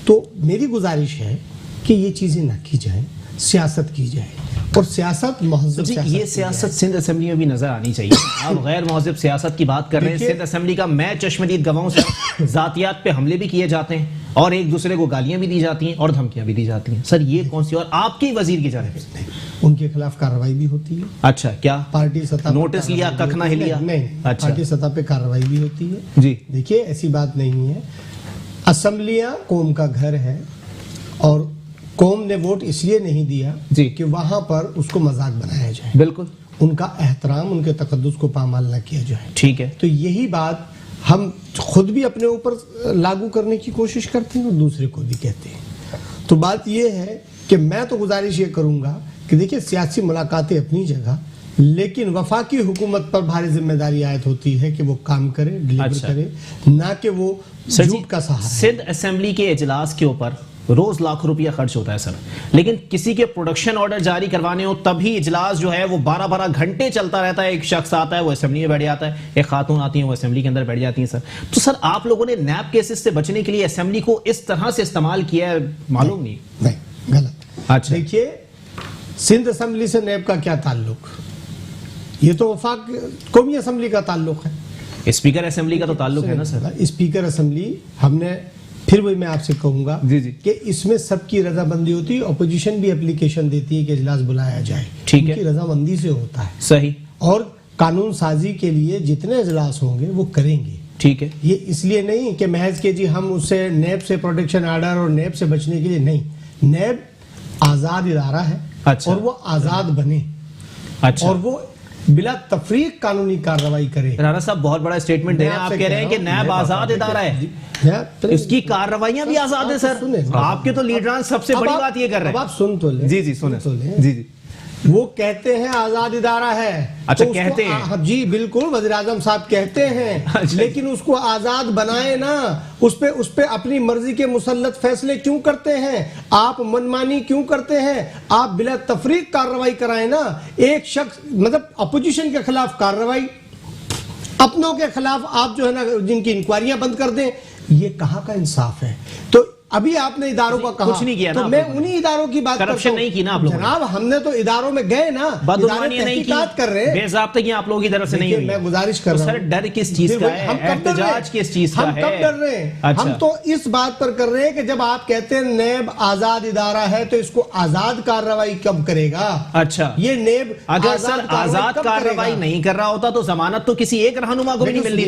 तो मेरी गुजारिश है कि ये चीज़ें ना की जाएं, सियासत की जाए। और सियासत महज़ब जी, ये सियासत सिंध असेंबली में भी नजर आनी चाहिए। आप गैर महज़ब सियासत की बात कर रहे हैं। सिंध असेंबली का मैं चश्मदीद गवाहों से जातियात पे हमले भी किए जाते हैं और एक दूसरे को गालियां भी दी जाती हैं और धमकियां भी दी जाती हैं। सर ये कौन सी, और आपके वजीर की जानिब से उनके खिलाफ कार्रवाई भी होती है। अच्छा, क्या पार्टी सतह नोटिस लिया, कख ना हिलिया? नहीं, अच्छा, पार्टी सतह पे कार्रवाई भी होती है। जी देखिए ऐसी बात नहीं है। असेंबलियां कौम का घर है और कौम ने वोट इसलिए नहीं दिया जी कि वहां पर उसको मजाक बनाया जाए। बिल्कुल, उनका एहतराम, उनके तकद्दुस को पामाल न किया जाए। ठीक है। तो यही बात हम खुद भी अपने ऊपर लागू करने की कोशिश करते हैं और दूसरे को भी कहते हैं। तो बात यह है कि मैं तो गुजारिश ये करूंगा कि देखिए सियासी मुलाकातें अपनी जगह, लेकिन वफाकी हुकूमत पर भारी जिम्मेदारी आयत होती है कि वो काम करे, डिलीवर अच्छा, करे, ना कि वो झूठ का सहारा। सिंध असेंबली के इजलास के ऊपर रोज लाखों रुपया खर्च होता है सर, लेकिन किसी के प्रोडक्शन ऑर्डर जारी करवाने हो तभी इजलास जो है वो 12-12 घंटे चलता रहता है। एक शख्स आता है वो असेंबली में बैठ जाता है, एक खातून आती है वो असेंबली के अंदर बैठ जाती है। सर तो सर आप लोगों ने नैब केसेस से बचने के लिए असेंबली को इस तरह से इस्तेमाल किया है, मालूम नहीं गलत। अच्छा, देखिए सिंध असेंबली से नैब का क्या ताल्लुक? ये तो वफाक कौमी असेंबली का ताल्लुक है। स्पीकर असेंबली का तो ताल्लुक है ना सर। स्पीकर असेंबली, हमने फिर वही मैं आपसे कहूंगा जी जी कि इसमें सबकी रजामंदी होती है। अपोजिशन भी एप्लीकेशन देती है कि इजलास बुलाया जाए, ठीक है, उनकी रजामंदी से होता है। सही। और कानून साजी के लिए जितने इजलास होंगे वो करेंगे, ठीक है। ये इसलिए नहीं कि महज के जी हम उससे नैब से प्रोटेक्शन आर्डर और नैब से बचने के लिए नहीं। नैब आजाद इदारा है। अच्छा, और वो आजाद बने। अच्छा, और वो बिला तफरीक कानूनी कार्रवाई करे। राणा साहब बहुत बड़ा स्टेटमेंट दे रहे हैं। आप कह रहे हैं कि नैब आजाद इदारा है, इसकी कार्रवाइयां भी आजाद है सर। आपके तो लीडरान सबसे बड़ी बात ये कर रहे हैं। अब आप सुन तो ले। जी जी सुने तो ले। जी जी, वो कहते हैं आजाद इदारा है। अच्छा, तो कहते हैं? जी बिल्कुल, वज़ीर आज़म साहब कहते हैं। अच्छा, लेकिन उसको आजाद बनाए ना, उस पे अपनी मर्जी के मुसल्लत फैसले क्यों करते हैं? आप मनमानी क्यों करते हैं? आप बिला तफरीक कार्रवाई कराए ना। एक शख्स मतलब अपोजिशन के खिलाफ कार्रवाई, अपनों के खिलाफ आप जो है ना जिनकी इंक्वायरियां बंद कर दें, ये कहाँ का इंसाफ है? तो अभी आपने इदारों का कहा, कुछ नहीं किया तो ना, मैं उन्हीं इदारों की बात करप्शन नहीं की ना आप लोगों ने। जनाब हमने तो इदारों में गए ना, बदगुमानी नहीं की, कर रहे हैं। बेज़ाब्तगी आप लोगों की तरफ से नहीं हुई। मैं गुजारिश कर रहा हूं, सर डर किस चीज का है? एहतजाज किस चीज का है? हम कब डर रहे हैं? अच्छा, हम तो इस बात पर कर रहे हैं कि जब आप कहते हैं नैब आजाद इदारा है तो इसको आजाद कार्रवाई कब करेगा? अच्छा, ये नैब अगर सर आजाद कार्रवाई नहीं कर रहा होता तो जमानत तो किसी एक रहनुमा को भी नहीं मिलनी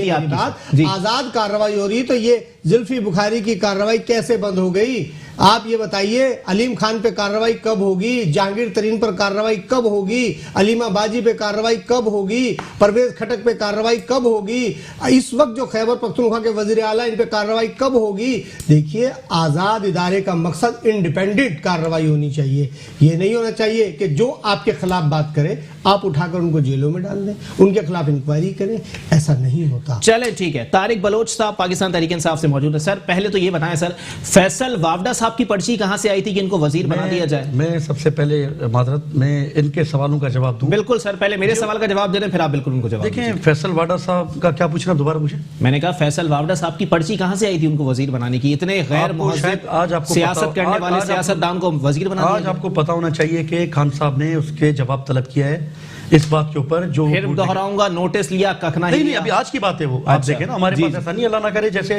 थी। आजाद कार्रवाई हो रही तो ये जुल्फी बुखारी की कार्रवाई कैसे बंद हो गई? आप ये बताइए अलीम खान पे कार्रवाई कब होगी, जहांगीर तरीन पर कार्रवाई कब होगी, अलीमा बाजी पे कार्रवाई कब होगी, परवेज खटक पे कार्रवाई कब होगी, इस वक्त जो खैबर पख्तूनख्वा के वजीर आला इन पे कार्रवाई कब होगी। देखिए, आजाद इदारे का मकसद इंडिपेंडेंट कार्रवाई होनी चाहिए। ये नहीं होना चाहिए कि जो आपके खिलाफ बात करे आप उठाकर उनको जेलों में डाल दें, उनके खिलाफ इंक्वायरी करें। ऐसा नहीं होता। चले ठीक है, तारिक बलोच साहब पाकिस्तान तहरीक इंसाफ से मौजूद है। सर पहले तो ये बताएं सर, फैसल वावडा साहब की पर्ची कहां से आई थी कि इनको वजीर बना दिया जाए? मैं सबसे पहले माजरत मैं इनके सवालों का जवाब दूं। बिल्कुल सर, पहले मेरे सवाल का जवाब दे दें, फिर आप बिल्कुल उनको जवाब देखें, फैसल वाडा साहब का क्या पूछना दोबारा मुझे? मैंने कहा फैसल वावडा साहब की पर्ची कहां से आई थी उनको वजीर बनाने की? इतने गैर मुहज़्ज़ब आज आपको सियासत करने वाले सियासतदान को वजीर बना दिया। आज आपको पता होना चाहिए कि खान साहब ने उसके जवाब तलब किया है इस बात के ऊपर जो फिर दोहराऊंगा, नोटिस लिया, कखना नहीं, अभी आज की बात है वो। आप देखें ना, हमारे पास ऐसा नहीं, अल्लाह ना करे जैसे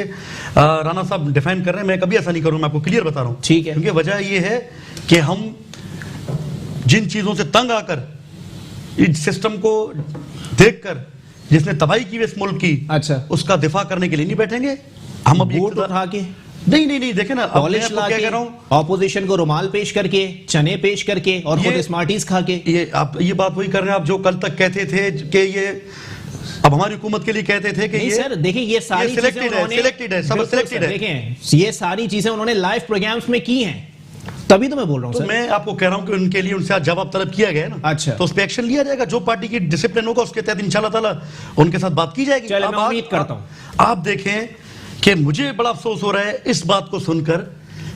राणा साहब डिफाइन कर रहे हैं, मैं कभी ऐसा नहीं करूं, मैं आपको क्लियर बता रहा हूं। ठीक है, क्योंकि वजह ये है कि हम जिन चीजों से तंग आकर इस सिस्टम को देखकर जिसने तबाही की इस मुल्क की, अच्छा, उसका दिफा करने के लिए नहीं बैठेंगे हम। अब वोट उठा के नहीं देखे ना, पॉलिश ला के, ऑपोजिशन को रुमाल पेश करके, चने पेश करके और खुद स्मार्टीज खा के, ये आप ये बात वही कर रहे हैं आप जो कल तक कहते थे कि ये अब हमारी हुकूमत के लिए कहते थे कि ये सर देखिए ये सारी सिलेक्टेड है, सब सिलेक्टेड है। देखें ये सारी चीजें उन्होंने लाइव प्रोग्राम्स में की हैं, तभी तो मैं बोल रहा हूं तो सर। मैं आपको कह रहा हूं कि उनके लिए उनसे आज जवाब तलब किया गया है ना, अच्छा, तो उस पर एक्शन लिया जाएगा। जो पार्टी की डिसिप्लिन होगा उसके तहत इंशाल्लाह ताला उनके साथ बात की जाएगी। चलिए, मैं उम्मीद करता हूं। आप देखें कि मुझे बड़ा अफसोस हो रहा है इस बात को सुनकर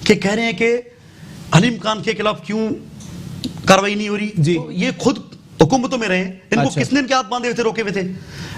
कि कह रहे हैं कि अलीम खान के खिलाफ क्यों कार्रवाई नहीं हो रही जी। तो ये खुद हुकूमतों में रहे, इनको अच्छा, किसने इनके हाथ बांधे हुए थे, रोके हुए थे?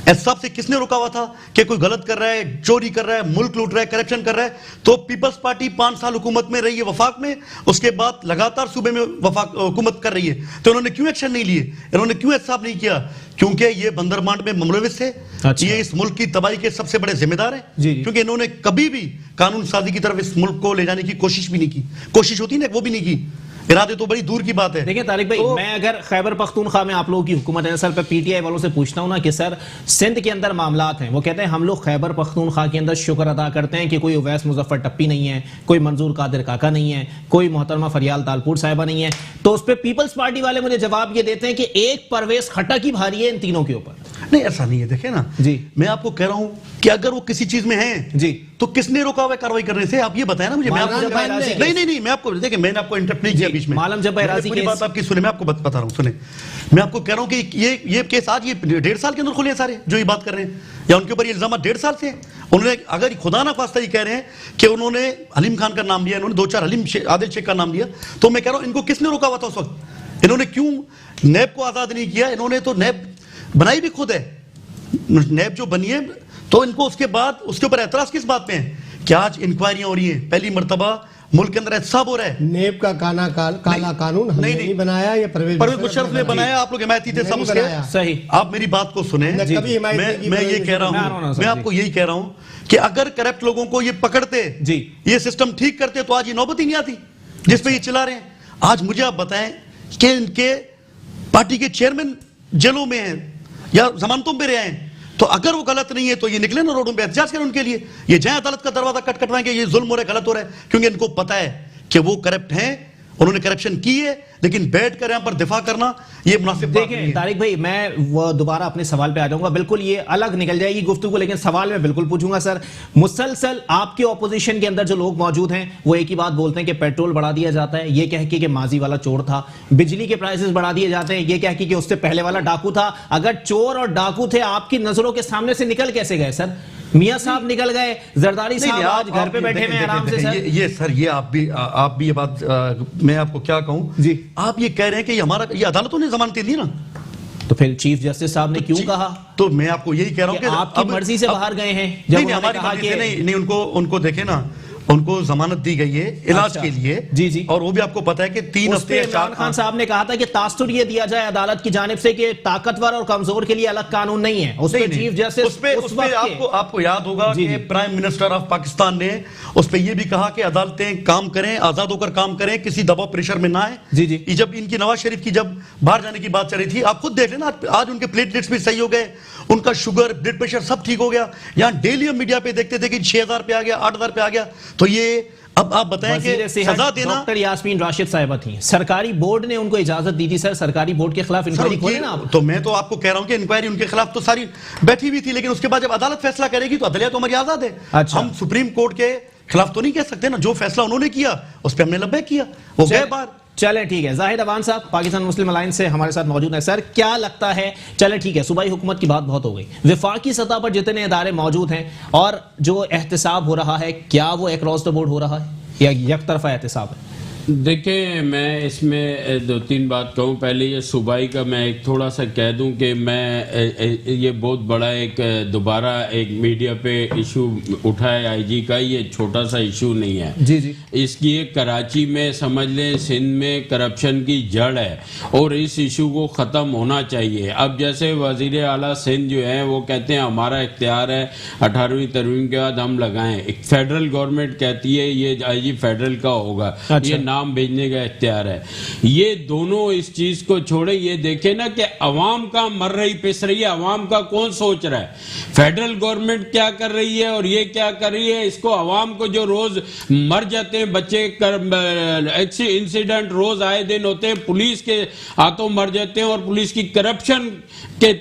एहसाब से किसने रोका हुआ था कि कोई गलत कर रहा है, चोरी कर रहा है, मुल्क लूट रहा है, करप्शन कर रहा है? तो पीपल्स पार्टी 5 साल हुकूमत में रही है वफाक में, उसके बाद लगातार सूबे में वफाक हुकूमत कर रही है, तो इन्होंने क्यों एक्शन नहीं लिए, इन्होंने क्यों एहसाब नहीं किया? क्योंकि ये बंदरबांट में मुलविस थे। अच्छा। ये इस मुल्क की तबाही के सबसे बड़े जिम्मेदार हैं, क्योंकि इन्होंने कभी भी कानून साजी की तरफ इस मुल्क को ले जाने की कोशिश भी नहीं की। कोशिश होती ना, वो भी नहीं की, इरादे तो बड़ी दूर की बात है। देखिए तारिक भाई, मैं अगर खैबर पख्तूनख्वा में आप लोगों की हुकूमत है सर पे पीटीआई वालों से पूछता हूं ना कि सर सिंध के अंदर मामलात हैं, वो कहते हैं हम लोग खैबर पख्तूनख्वा के अंदर शुक्र अदा करते हैं कि कोई उवैस मुजफ्फर टप्पी नहीं है, कोई मंजूर कादिर काका नहीं है, कोई मोहतरमा फरियाल तालपुर साहिबा नहीं है, तो उस पर पीपल्स पार्टी वाले मुझे जवाब ये देते हैं कि एक परवेज खटक ही भारी है इन तीनों के ऊपर। नहीं, ऐसा नहीं है। देखे ना जी, मैं आपको कह रहा हूं कि अगर वो किसी चीज में हैं जी, तो किसने रोका हुआ कार्रवाई करने से? आप ये बताएं ना मुझे। मैं आपको नहीं, मैं आपको देखिए, मैंने आपको इंटरप्ट नहीं किया बीच में। मालम जब पूरी बात आपकी सुने, मैं आपको बता रहा हूं, सुने। मैं आपको कह रहा हूं कि ये केस आज ये 1.5 साल के अंदर खुले हैं सारे जो ये बात कर रहे हैं, या उनके ऊपर ये इल्जाम 1.5 साल से हैं। उन्होंने अगर खुदा ना खास्ता ये कह रहे हैं कि उन्होंने अलीम खान का नाम लिया, इन्होंने 2-4 आदिल शेख का नाम लिया, तो मैं कह रहा हूं इनको किसने रोका हुआ था उस वक्त? इन्होंने क्यों नैब को आजाद नहीं किया? इन्होंने तो नैब बनाई भी खुद है, नैब जो बनी है, तो इनको उसके बाद उसके ऊपर एतराज किस बात पे है कि आज इंक्वायरियां हो रही हैं? पहली मर्तबा मुल्क के अंदर एहसाब हो रहा है। नेब का काला कानून हमने नहीं बनाया, या परवेज मुशर्रफ ने बनाया, आप लोग हिमायती थे सब उसके। सही, आप मेरी बात को सुने। मैं ये कह रहा हूं, मैं आपको यही कह रहा हूं कि अगर करप्ट लोगों को ये पकड़ते जी, ये सिस्टम ठीक करते, तो आज ये नौबत ही नहीं आती जिस पे ये चला रहे हैं। आज मुझे आप बताएं कि इनके पार्टी के चेयरमैन जेलों में हैं या जमानतों पे रहे हैं, तो अगर वो गलत नहीं है तो ये निकले ना रोडों पे, एहतजाज करें उनके लिए। ये जाए अदालत का दरवाजा कटवाएंगे, ये जुल्म हो रहा है, गलत हो रहा है, क्योंकि इनको पता है कि वो करप्ट हैं, उन्होंने करप्शन की है, लेकिन बैठ कर यहां पर दिफा करना ये मुनासिब बात नहीं है। तारिक भाई, मैं वो दोबारा अपने सवाल पे आ जाऊंगा, बिल्कुल ये अलग निकल जाएगी गुफ्तगू, लेकिन सवाल मैं बिल्कुल पूछूंगा सर। मुसलसल आपके ऑपोजिशन के अंदर जो लोग मौजूद हैं वो एक ही बात बोलते हैं कि पेट्रोल बढ़ा दिया जाता है, ये कह के कि माजी वाला चोर था। बिजली के प्राइसेस बढ़ा दिए जाते हैं, ये कह के कि उससे पहले वाला डाकू था। अगर चोर और डाकू थे, आपकी नजरों के सामने से निकल कैसे गए सर? मियां साहब निकल गए, जरदारी साहब आज घर पे बैठे हैं आराम से। सर ये सर, ये आप भी ये बात मैं आपको क्या कहूं जी, आप ये कह रहे हैं कि ये अदालतों ने जमानतें दी ना, तो फिर चीफ जस्टिस साहब ने क्यों कहा? तो मैं आपको यही कह रहा हूं कि आपकी मर्जी से बाहर गए हैं। नहीं, हमारी मर्जी से नहीं, उनको देखे ना, उनको जमानत दी गई है इलाज के लिए जी जी, और वो भी आपको पता है कि 3 हफ्ते। इमरान खान साहब ने कहा था कि तास्तुर ये दिया जाए अदालत की जानिब से कि ताकतवर और कमजोर के लिए अलग कानून नहीं है। उस पे चीफ जस्टिस आपको याद होगा कि प्राइम मिनिस्टर ऑफ पाकिस्तान ने उस पे ये भी कहा कि अदालतें काम करें, आजाद होकर काम करें, किसी दबाव प्रेशर में ना आए जी जी। जब इनकी नवाज शरीफ की जब बाहर जाने की बात चल रही थी, आप खुद देख लेना, आज उनके प्लेटलेट्स भी सही हो गए, उनका शुगर ब्लड प्रेशर सब ठीक हो गया। यहां डेली हम मीडिया पे देखते थे कि 6000 पे आ गया, 8000 पे आ गया। तो ये अब आप बताएं कि वज़ीर सेहत सजा देना, डॉक्टर यास्मीन राशिद साहिबा थी, सरकारी बोर्ड ने उनको इजाजत दी थी। सर सरकारी बोर्ड के खिलाफ इंक्वायरी खोले ना आप। तो मैं तो आपको कह रहा हूं कि इंक्वायरी उनके खिलाफ तो सारी बैठी हुई थी, लेकिन उसके बाद जब अदालत फैसला करेगी तो अदलिया तो हमारी आजाद है। अच्छा। हम सुप्रीम कोर्ट के खिलाफ तो नहीं कह सकते ना, जो फैसला उन्होंने किया उस पर हमने लब्बैक किया, वो गए बार। चले ठीक है, जाहिद अवान साहब पाकिस्तान मुस्लिम अलायंस से हमारे साथ मौजूद है। सर क्या लगता है, चले ठीक है, सूबाई हुकूमत की बात बहुत हो गई, विफाकी सतह पर जितने इदारे मौजूद हैं और जो एहतसाब हो रहा है, क्या वो अक्रॉस द बोर्ड हो रहा है या एक तरफा एहतसाब है? देखिए, मैं इसमें दो तीन बात कहूँ। पहले ये सूबाई का मैं एक थोड़ा सा कह दूं कि मैं ये बहुत बड़ा एक दोबारा एक मीडिया पे इशू उठा है आईजी का, ये छोटा सा इशू नहीं है जी जी। इसकी एक कराची में समझ लें सिंध में करप्शन की जड़ है और इस इशू को ख़त्म होना चाहिए। अब जैसे वज़ीर आला सिंध जो है वो कहते हैं हमारा इख्तियार है 18वीं तरमीम के बाद हम लगाएं, एक फेडरल गवर्नमेंट कहती है ये आईजी फेडरल का होगा। अच्छा। ये नाम भेजने का इख्तियार है। ये दोनों इस चीज को छोड़े, ये देखे ना कि अवाम का मर रही पिस रही है, अवाम का कौन सोच रहा है? फेडरल गवर्नमेंट क्या कर रही है और ये क्या कर रही है? इसको अवाम को जो रोज मर जाते हैं बच्चे, इंसिडेंट रोज आए दिन होते हैं, पुलिस के हाथों मर जाते हैं और पुलिस की करप्शन के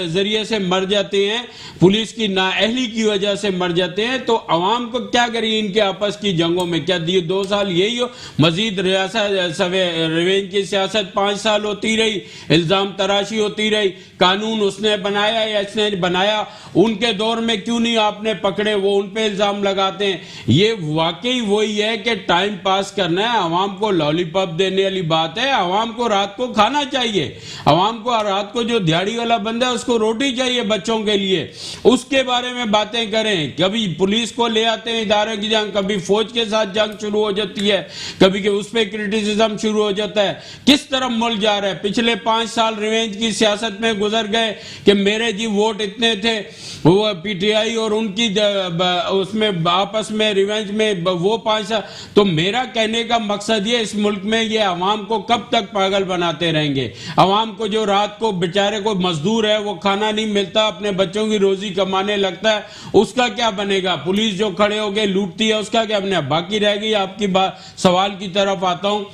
जरिए से मर जाते हैं, पुलिस की नाअहली की वजह से मर जाते हैं। तो अवाम को क्या करिए इनके आपस की जंगों में? क्या 2 साल यही हो? मजीद रिवेंज की सियासत 5 साल होती रही, इल्जाम तराशी होती रही। कानून उसने बनाया या इसने बनाया, उनके दौर में क्यों नहीं आपने पकड़े? वो उन पे इल्जाम लगाते हैं। ये वाकई वही है कि टाइम पास करना है, अवाम को लॉलीपॉप देने वाली बात है। अवाम को रात को खाना चाहिए, अवाम को रात को जो दिहाड़ी वाला बंदा है उसको रोटी चाहिए बच्चों के लिए, उसके बारे में बातें करें। कभी पुलिस को ले आते हैं इदारे की जंग, कभी फौज के साथ जंग शुरू हो जाती है, कभी उस पर क्रिटिसिज्म शुरू हो जाता है। किस तरफ मुल्क जा रहा है? पिछले 5 साल रिवेंज की सियासत में गुजर गए कि मेरे जी वोट इतने थे, वो पीटीआई और उनकी उसमें आपस में रिवेंज में वो 5 साल। तो मेरा कहने का मकसद ये, इस मुल्क में ये अवाम को कब तक पागल बनाते रहेंगे? अवाम को जो रात को बेचारे को मजदूर है वो खाना नहीं मिलता, अपने बच्चों की रोजी कमाने लगता है, उसका क्या बनेगा? पुलिस जो खड़े होके लूटती है उसका क्या बनेगा? बाकी रह गई आपकी बात, सवाल की तरफ आता हूं।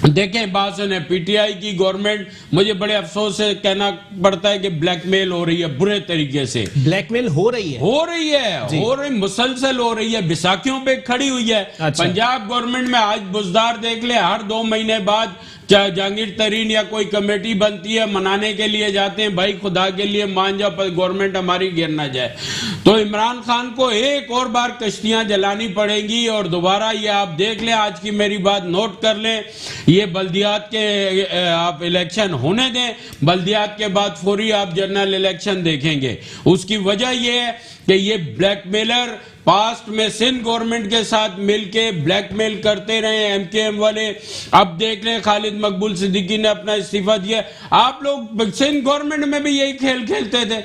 देखें, बात सुने, पीटीआई की गवर्नमेंट, मुझे बड़े अफसोस से कहना पड़ता है कि ब्लैकमेल हो रही है, बुरे तरीके से ब्लैकमेल हो रही है, मुसलसल हो रही है, बैसाखियों पे खड़ी हुई है। अच्छा। पंजाब गवर्नमेंट में आज बुजदार देख ले, हर 2 महीने बाद चाहे जहांगीर तरीन या कोई कमेटी बनती है, मनाने के लिए जाते हैं, भाई खुदा के लिए मान जाओ पर गवर्नमेंट हमारी गिर ना जाए। तो इमरान खान को एक और बार कश्तियां जलानी पड़ेंगी और दोबारा ये आप देख लें, आज की मेरी बात नोट कर लें, ये बल्दियात के आप इलेक्शन होने दें, बल्दियात के बाद फौरी आप जनरल इलेक्शन देखेंगे। उसकी वजह ये है कि ये ब्लैकमेलर पास्ट में सिंध गवर्नमेंट के साथ मिलके ब्लैकमेल करते रहे एमकेएम वाले। अब देख लें, खालिद मकबूल सिद्दीकी ने अपना इस्तीफा दिया। आप लोग सिंध गवर्नमेंट में भी यही खेल खेलते थे,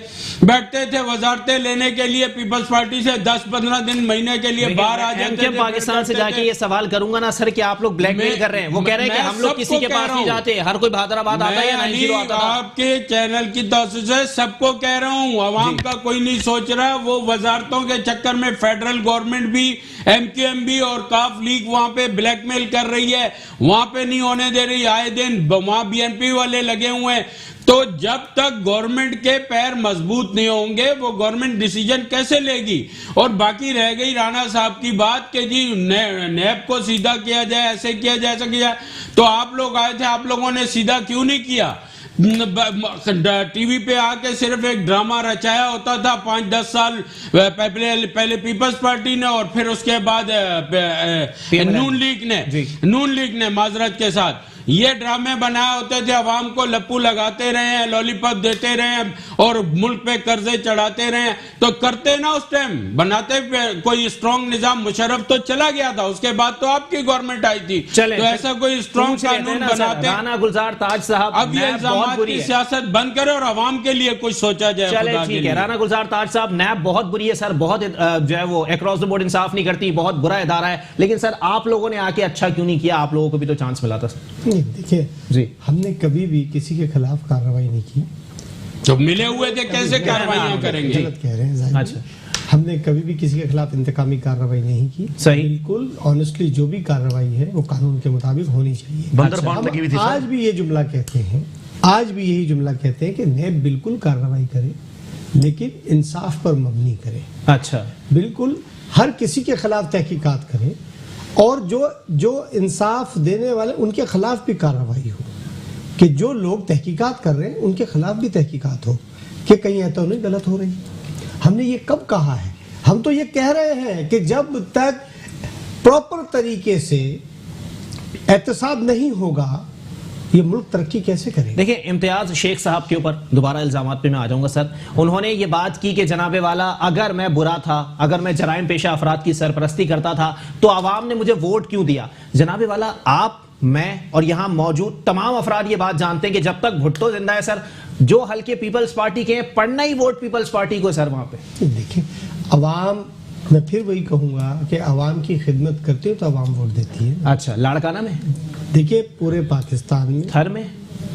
बैठते थे वजारतें लेने के लिए पीपल्स पार्टी से 10-15 दिन महीने के लिए बाहर आ जाते थे। पाकिस्तान से जाके ये सवाल करूंगा ना सर कि आप लोग ब्लैकमेल कर रहे हैं, वो कह रहे हैं कि हम लोग किसी के पास नहीं जाते, हर कोई हैदराबाद आता है। आपके चैनल की तासीस से सबको कह रहा हूँ, अवाम का कोई नहीं सोच रहा। वो वजारतों के चक्कर में फेडरल गवर्नमेंट भी, एमकेएम भी और काफ लीग वहां पे ब्लैकमेल कर रही है, वहां पे नहीं होने दे रही। आए दिन वहां बीएनपी वाले लगे हुए हैं। तो जब तक गवर्नमेंट के पैर मजबूत नहीं होंगे वो गवर्नमेंट डिसीजन कैसे लेगी? और बाकी रह गई राणा साहब की बात कि जी नैब को सीधा किया जाए, ऐसे किया जाए, ऐसा किया। तो आप लोग आए थे, आप लोगों ने सीधा क्यों नहीं किया? टीवी पे आके सिर्फ एक ड्रामा रचाया होता था 5-10 साल पहले पीपल्स पार्टी ने और फिर उसके बाद नून लीग ने माजरत के साथ ये ड्रामे बनाए होते थे, अवाम को लप्पू लगाते रहे हैं, लॉलीपॉप देते रहे हैं और मुल्क पे कर्जे चढ़ाते रहे हैं। तो करते ना उस टाइम, बनाते कोई स्ट्रॉन्ग निजाम। मुशर्रफ तो चला गया था, उसके बाद तो आपकी गवर्नमेंट आई थी, तो ऐसा कोई स्ट्रॉन्ग कानून बनाते। राना गुलजार ताज साहब, अब ये इल्जामात की सियासत बंद करे और अवाम के लिए कुछ सोचा जाए। चले ठीक है, राना गुलजार ताज साहब, नैब बहुत बुरी है सर, बहुत जो है वो अक्रॉस द बोर्ड इंसाफ नहीं करती, बहुत बुरा इदारा है। लेकिन सर आप लोगों ने आके अच्छा क्यों नहीं किया? आप लोगों को भी तो चांस मिला था। देखिए जी, हमने कभी भी किसी के खिलाफ कार्रवाई नहीं की। तो मिले हुए थे, कैसे कार्रवाई करेंगे? गलत कह रहे हैं। अच्छा, हमने कभी भी किसी के खिलाफ इंतकामी कार्रवाई नहीं की। सही। बिल्कुल ऑनेस्टली जो भी कार्रवाई है वो कानून के मुताबिक होनी चाहिए। बंदर बांध लगी हुई थी हम आज भी ये जुमला कहते हैं, आज भी यही जुमला कहते हैं कि नैब बिल्कुल कार्रवाई करे लेकिन इंसाफ पर मबनी करे। अच्छा, बिल्कुल हर किसी के खिलाफ तहकीकात करे और जो इंसाफ देने वाले उनके खिलाफ भी कार्रवाई हो, कि जो लोग तहकीकात कर रहे हैं उनके खिलाफ भी तहकीकात हो कि कहीं ऐसा नहीं गलत हो रही। हमने ये कब कहा है? हम तो ये कह रहे हैं कि जब तक प्रॉपर तरीके से एहतसाब नहीं होगा ये मुल्क तरक्की कैसे करेगा? देखिए, इम्तियाज शेख साहब के ऊपर दोबारा इल्जामात पे मैं आ जाऊंगा सर। उन्होंने ये बात की कि जनाबे वाला अगर मैं बुरा था, अगर मैं जराइम पेशा अफराद की सरपरस्ती करता था तो आवाम ने मुझे वोट क्यों दिया? जनाबे वाला आप, मैं और यहां मौजूद तमाम अफराद ये बात जानते हैं कि जब तक भुट्टो जिंदा है सर, जो हल्के पीपल्स पार्टी के हैं, पढ़ना ही वोट पीपल्स पार्टी को सर वहां पे। देखिए अवाम, मैं फिर वही कहूंगा कि अवाम की खिदमत करते हो तो अवाम वोट देती है। अच्छा, लाड़काना में, देखिए पूरे पाकिस्तान में, थर में,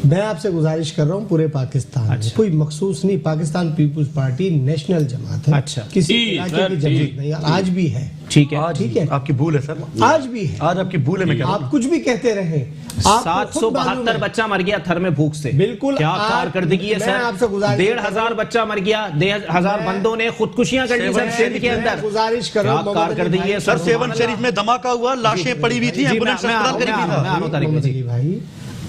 मैं आपसे गुजारिश कर रहा हूँ पूरे पाकिस्तान में कोई मखसूस नहीं, पाकिस्तान पीपुल्स पार्टी नेशनल जमात है। अच्छा। किसी ठीक, इलाके सर, की जमात ठीक, नहीं, और आज भी है। ठीक है। आज ठीक है। आपकी भूल है सर, आज भी है। आज आपकी भूल है। मैं कह रहा हूं आप कुछ भी कहते रहे, 772 बच्चा मर गया थर में भूख से। बिल्कुल। क्या आज कारकर्दगी है मैं सर? आपसे गुजारिश 1,500 बच्चा मर गया, 1,500 बंदों ने खुदकुशियां कर ली सर सिंध के अंदर। गुजारिश कर रहा हूं, क्या मोहम्मद अली कारकर्दगी है सर, सेवन शरीफ में धमाका हुआ, लाशें पड़ी हुई थी, जी, एम्बुलेंस मैं आ रहा हूं, अस्पताल करीब ही था। मैं आ रहा हूं तारिक मोहम्मद जी। अली भाई,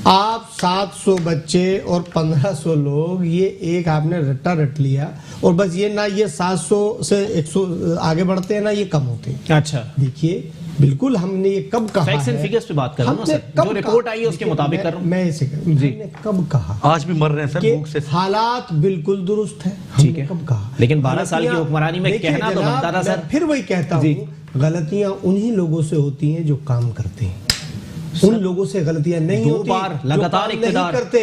आप 700 बच्चे और 1500 लोग, ये एक आपने रट्टा रट लिया और बस ये ना ये 700 से 100 आगे बढ़ते हैं ना ये कम होते हैं। अच्छा, देखिए बिल्कुल हमने ये कब कहा फैक्ट्स एंड है? फिगर्स पे बात कर रहा हूं ना हमने सर, कब जो कहा? रिपोर्ट आई है उसके देखिए, मुताबिक कर रहा हूं। मैं इसे जी। हमने कब कहा आज भी मर रहे हैं सर कि भूख से। हालात बिल्कुल दुरुस्त है? ठीक हमने है। कब कहा? लेकिन 12 साल की गलतियां- हुक्मरानी में देखिए कहना तो जनाब, बनता था मैं सर। फिर वही कहता जी। हूँ, गलतियां उन्हीं लोगों से होती हैं जो काम करते हैं। उन लोगों से गलतियां नहीं दो होती बार जो लगातार काम नहीं इक़्तिदार। करते।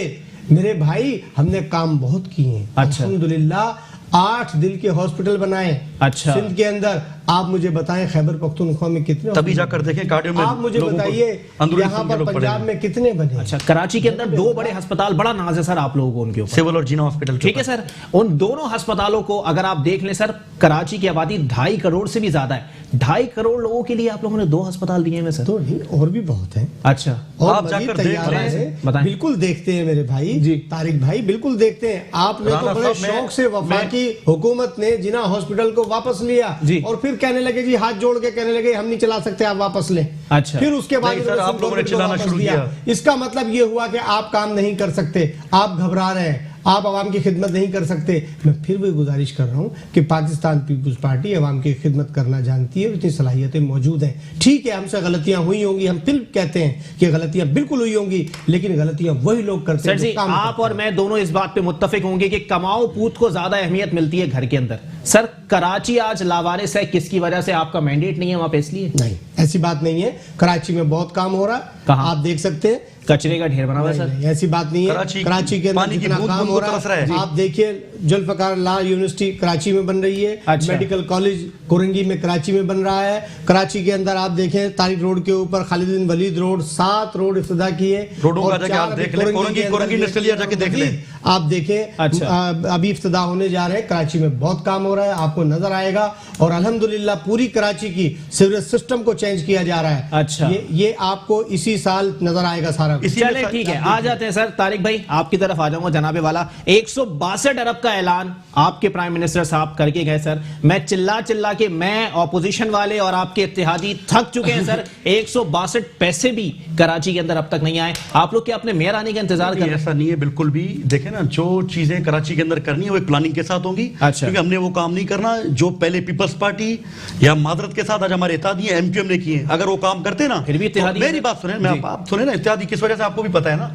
मेरे भाई, हमने काम बहुत किए हैं। अच्छा। अल्हम्दुलिल्लाह 8 दिल के हॉस्पिटल बनाए अच्छा। सिंध के अंदर। आप मुझे बताएं खैबर पख्तूनख्वा में कितने तभी जाकर देखें कार्डियो में आप मुझे लोगों को बताइए अंदरूनी यहाँ खून के पर लोग पड़े पंजाब हैं। में कितने बने? अच्छा, कराची के अंदर 2 बड़े अस्पताल, बड़ा नाज है सर आप लोगों को उनके ऊपर। सिविल और जीना हॉस्पिटल के ठीक है सर, उन दोनों अस्पतालों को अगर आप देख लें सर, कराची की आबादी 2.5 करोड़ से भी ज्यादा है। 2.5 करोड़ लोगों के लिए आप लोगों ने 2 अस्पताल दिए हैं सर। तो नहीं, और भी बहुत है। अच्छा, और आप मजीद जाकर देख तैयार रहे है। हैं। बताएं। बिल्कुल देखते हैं मेरे भाई जी। तारिक भाई, बिल्कुल देखते हैं। आपने राना तो बड़े साहब, मैं- शौक से वफाकी हुकूमत ने जिना हॉस्पिटल को वापस लिया जी। और फिर कहने लगे जी, हाथ जोड़ के कहने लगे हम नहीं चला सकते, आप वापस लें। अच्छा। फिर उसके बाद नहीं सर, उन्होंने आप लोगों ने गवर्नमेंट को चिल्लाना वापस शुरू दिया। किया। इसका मतलब ये हुआ कि आप काम नहीं कर सकते, आप घबरा रहे हैं, आप आवाम की खिदमत नहीं कर सकते। मैं फिर भी गुजारिश कर रहा हूं कि पाकिस्तान पीपुल्स पार्टी आवाम की खिदमत करना जानती है, इतनी सलाहियतें मौजूद हैं। ठीक है, हमसे गलतियां हुई होंगी, हम फिर कहते हैं कि गलतियां बिल्कुल हुई होंगी, लेकिन गलतियां वही लोग करते सर हैं जी, जो काम आप करते और हैं। मैं दोनों इस बात पे मुत्तफिक होंगे कि कमाओ पूत को ज्यादा अहमियत मिलती है घर के अंदर। सर, कराची आज लावारिस है, किसकी वजह से? आपका मैंडेट नहीं है वहां पे, इसलिए? नहीं, ऐसी बात नहीं है। कराची में बहुत काम हो रहा है, कहाँ? आप देख सकते हैं। कचरे का ढेर बना हुआ है नहीं, सर। नहीं, ऐसी बात नहीं है। कराची के अंदर पानी की जितना बूंद काम बूंद हो को रहा तरस रहा है। आप देखिए, जुल्फ़िकार लाल यूनिवर्सिटी कराची में बन रही है। अच्छा। मेडिकल कॉलेज कोरंगी में कराची में बन रहा है। कराची के अंदर आप देखें, तारिक रोड के ऊपर खालिद बिन वलीद रोड, 7 रोड इफ्तिदा किए। रोडों का और जाके 4 आप देख अभी लें, कोरंगी के कोरंगी अंदर इंडस्ट्रियल एरिया जाके देख लें। मजीद आप देखें, अच्छा। अभी इफ्तिदा होने जा रहे हैं। कराची में बहुत काम हो रहा है, आपको नजर आएगा। और अल्हम्दुलिल्लाह पूरी कराची की सीवरेज सिस्टम को चेंज किया जा रहा है। अच्छा। ये आपको इसी साल नजर आएगा सारा कुछ। इसी में चले ठीक है, आ जाते हैं सर। तारिक भाई, आपकी तरफ आ जाऊंगा जनाबे वाला। 162 अरब का ऐलान आपके प्राइम मिनिस्टर साहब करके गए सर। मैं चिल्ला चिल्ला के, मैं ऑपोजिशन वाले और आपके इत्तेहादी थक चुके हैं सर। 162 पैसे भी कराची के अंदर अब तक नहीं आए। आप लोग क्या अपने मेयर आने का इंतजार कर नहीं, रहे हैं? ऐसा नहीं है बिल्कुल भी। देखे ना, जो चीजें कराची के अंदर करनी है वो एक प्लानिंग के साथ होंगी। अच्छा। क्योंकि हमने वो काम नहीं करना जो पहले पीपल्स पार्टी या मादरत के साथ आज हमारे इत्तेहादी एमक्यूएम ने किए हैं। अगर वो काम करते ना, फिर भी इत्तेहादी तो मेरी बात सुने, मैं जी। आप सुने ना, इत्तेहादी किस वजह से आपको भी पता है ना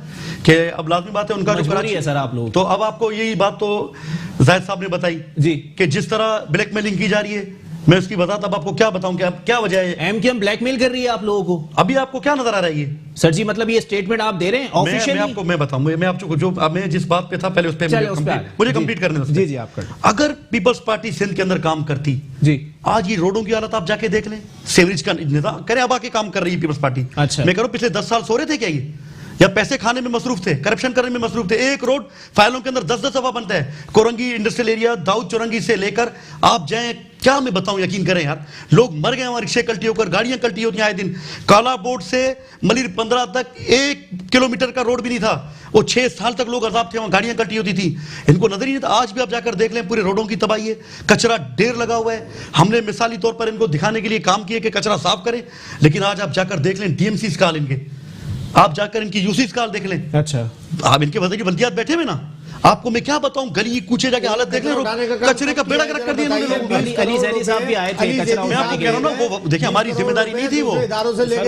कि अब लाजमी बात है उनका जो मजबूरी कराची है सर आप लोग। तो अब आपको यही बात तो जाहिद साहब ने बताई जी। कि जिस तरह ब्लैकमेलिंग की जा रही है, मैं उसकी बताता अब आपको क्या बताऊं कि अब क्या वजह है। एमक्यूएम ब्लैकमेल कर रही है आप लोगों को? अभी आपको क्या नजर आ रहा है ये? सर जी, मतलब ये स्टेटमेंट आप दे रहे हैं मैं ऑफिशियली? आपको मैं बताऊं, मैं आपको जो अब मैं जिस बात पे था पहले उस पे चलिए, उस पे आ जाए। मुझे जी। कंप्लीट करने दो उस पे। जी, जी, आप कर। अगर पीपल्स पार्टी सिंध के अंदर काम करती, जी। आज ये रोडों की हालत आप जाके देख लें, सेवरेज का निजाम करें, अब आके काम कर रही है पीपल्स पार्टी। अच्छा। मैं कह रहा हूं पिछले 10 साल सो रहे थे क्या ये? या पैसे खाने में मसरूफ थे, करप्शन करने में मसरूफ थे? एक रोड फाइलों के अंदर 10-10 दफा बनता है। कोरंगी इंडस्ट्रियल एरिया, दाऊद चौरंगी से लेकर आप जाएं क्या मैं बताऊं, यकीन करें यार, लोग मर गए वहां, रिक्शे कल्टी होकर, गाड़ियां कल्टी होती हैं आए दिन। काला बोर्ड से मलिर 15 तक 1 किलोमीटर का रोड भी नहीं था, वो 6 साल तक लोग अजाब थे, वहां गाड़ियां कल्टी होती थी, इनको नजर ही नहीं था। आज भी आप जाकर देख लें, पूरे रोडों की तबाही है, कचरा ढेर लगा हुआ है। हमने मिसाली तौर पर इनको दिखाने के लिए काम किया कि कचरा साफ करें, लेकिन आज आप जाकर देख लें डीएमसी काल इनके, आप जाकर इनकी यूसी काल देख लें। अच्छा, आप इनके वजह की बल्दियात बैठे हुए ना, आपको मैं क्या बताऊं, गली कूचे जाके हालत देख ले, कचरे का बेड़ा गर्क कर दिया इन्होंने। अली जैदी साहब भी आए थे कचरा मैं आपको कह रहा हूं ना, वो देखिए हमारी जिम्मेदारी नहीं थी, वो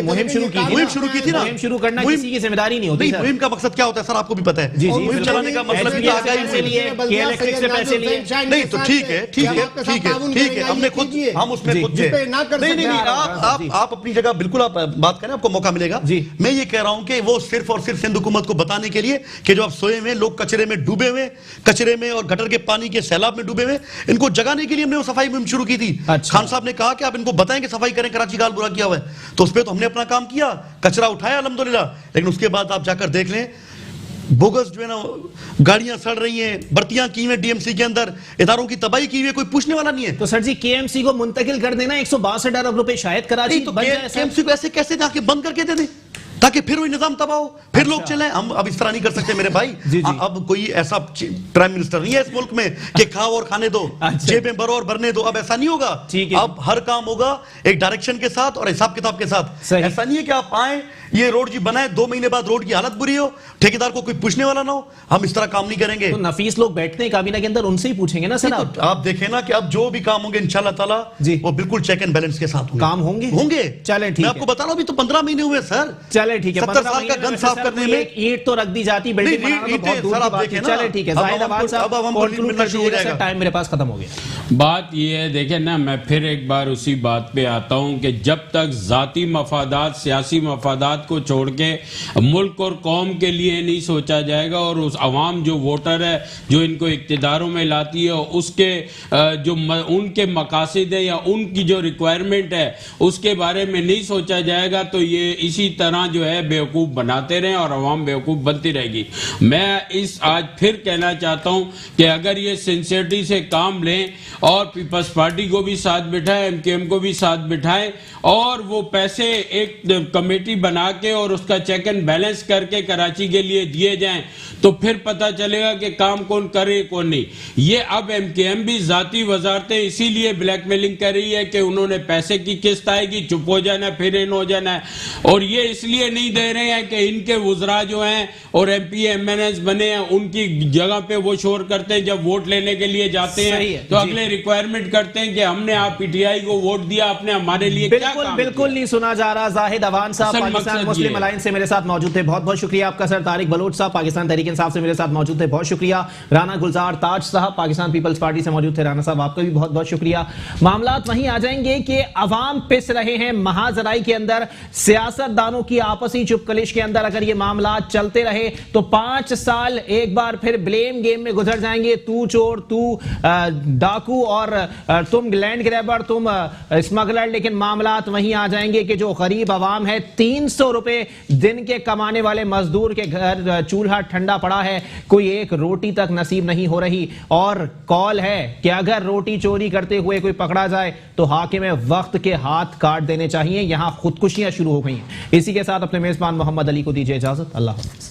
मुहिम शुरू की थी, मुहिम शुरू की थी ना। मुहिम शुरू करना किसी की जिम्मेदारी नहीं होती। मुहिम का मकसद क्या होता है सर, आपको भी पता है। जी, मुहिम चलाने का मतलब भी आगाही पैसे लिए, कि इलेक्ट्रिक से पैसे लिए। नहीं तो ठीक है, ठीक है, ठीक है, ठीक है, हमने खुद, हम उसमें खुद थे। नहीं नहीं, आप अपनी जगह बिल्कुल आप बात करें, आपको मौका मिलेगा। मैं ये कह रहा हूं कि वो सिर्फ और सिर्फ सिंध हुकूमत को बताने के लिए कि जो आप सोए हुए लोग कचरे में डूबे हुए, कचरे में और गटर के पानी के सैलाब में डूबे हुए, इनको जगाने के लिए हमने वो सफाई मुहिम शुरू की थी। अच्छा। खान साहब ने कहा कि आप इनको बताएं कि सफाई करें, कराची का हाल बुरा किया हुआ है, तो उस पर तो हमने अपना काम किया, कचरा उठाया अल्हम्दुलिल्लाह। लेकिन उसके बाद आप जाकर देख लें, बोगस जो है ना गाड़ियां सड़ रही हैं, भर्तियां की हुई डीएमसी के अंदर, इदारों की तबाही की हुई है, कोई पूछने वाला नहीं है। तो सर जी केएमसी को मुंतकिल कर देना 162 अरब रुपए शायद कराची तो बन जाए। केएमसी को ऐसे कैसे जाके बंद करके दे दें ताकि फिर वही निजाम तबाह हो, फिर लोग चलें। हम अब इस तरह नहीं कर सकते मेरे भाई। अब कोई ऐसा प्राइम मिनिस्टर नहीं है इस मुल्क में कि खाओ और खाने दो, जेबें भरो और भरने दो। अब ऐसा नहीं होगा, अब हर काम होगा एक डायरेक्शन के साथ और हिसाब किताब के साथ। ऐसा नहीं है कि आप आए, ये रोड जी बनाए, 2 महीने बाद रोड की हालत बुरी हो, ठेकेदार को कोई पूछने वाला ना हो, हम इस तरह काम नहीं करेंगे। तो नफीस लोग बैठते हैं काबीना के अंदर, उनसे ही पूछेंगे ना सर। तो आप देखें ना कि अब जो भी काम होंगे इंशाल्लाह ताला वो बिल्कुल चेक एंड बैलेंस के साथ काम होंगे। चले ठीक, मैं आपको बता रहा हूं, अभी तो 15 महीने हुए सर। चले ठीक है, 70 साल का गन साफ करने में एक ईंट तो रख दी जाती, बिल्डिंग बनाना तो बहुत दूर की बात है। चले ठीक है, जाहिद अवान साहब कंक्लूड कर दीजिएगा, टाइम मेरे पास खत्म हो गया। बात ये है, देखें ना, मैं फिर एक बार उसी बात पे आता हूं कि जब तक जाती मफादात, सियासी मफादात को छोड़ के मुल्क और कौम के लिए नहीं सोचा जाएगा और उस अवाम जो वोटर है जो इनको इक्तिदारों में लाती है उसके जो उनके मकासद है या उनकी जो रिक्वायरमेंट है उसके बारे में नहीं सोचा जाएगा, तो ये इसी तरह जो है बेवकूफ़ बनाते रहें और अवाम बेवकूफ़ बनती रहेगी। मैं इस आज फिर कहना चाहता हूं कि अगर ये सिंसियरिटी से काम लें और पीपल्स पार्टी को भी साथ बिठाएं, एमकेएम को भी साथ बिठाएं और वो पैसे एक कमेटी बना के और उसका चेक एंड बैलेंस करके कराची के लिए दिए जाएं, तो फिर पता चलेगा कि काम कौन करे कौन नहीं। ये अब एमकेएम भी जाती वजारतें इसीलिए ब्लैकमेलिंग कर रही है कि उन्होंने पैसे की किस्त आएगी, चुप हो जाना, फिर इन हो जाना है, और ये इसलिए नहीं दे रहे हैं कि इनके वुज़रा जो हैं और एमपी एमएनएस बने हैं उनकी जगह पे वो शोर करते हैं, जब वोट लेने के लिए जाते हैं तो अगले रिक्वायरमेंट करते हैं कि हमने आप पीटीआई को वोट दिया, आपने हमारे लिए बिल्कुल नहीं सुना जा रहा। जाहिद अवान साहब पाकिस्तान मुस्लिम अलायंस से मेरे साथ मौजूद थे, बहुत बहुत शुक्रिया आपका सर। तारिक बलोच साहब पाकिस्तान तहरीक इंसाफ से मेरे साथ मौजूद थे, बहुत शुक्रिया। राना गुलजार ताज साहब पाकिस्तान पीपल्स पार्टी से मौजूद थे, राना साहब आपका भी बहुत बहुत शुक्रिया। मामलात वहीं आ जाएंगे कि अवाम पिस रहे हैं महाजराई के अंदर, सियासतदानों की आपसी चुपकलिश के अंदर अगर ये मामला चलते रहे तो 5 साल एक बार फिर ब्लेम गेम में गुजर जाएंगे। तू चोर, तू डाकू और तुम लैंड ग्रैबर, तुम स्मगलर। लेकिन मामलात वहीं आ जाएंगे कि जो गरीब अवाम है, 300 रुपए दिन के कमाने वाले मजदूर के घर चूल्हा ठंडा पड़ा है, कोई एक रोटी तक नसीब नहीं हो रही। और कॉल है कि अगर रोटी चोरी करते हुए कोई पकड़ा जाए तो हाकिम वक्त के हाथ काट देने चाहिए। यहां खुदकुशियां शुरू हो गई हैं। इसी के साथ अपने मेजबान मोहम्मद अली को दीजिए इजाजत। अल्लाह हाफ़िज़।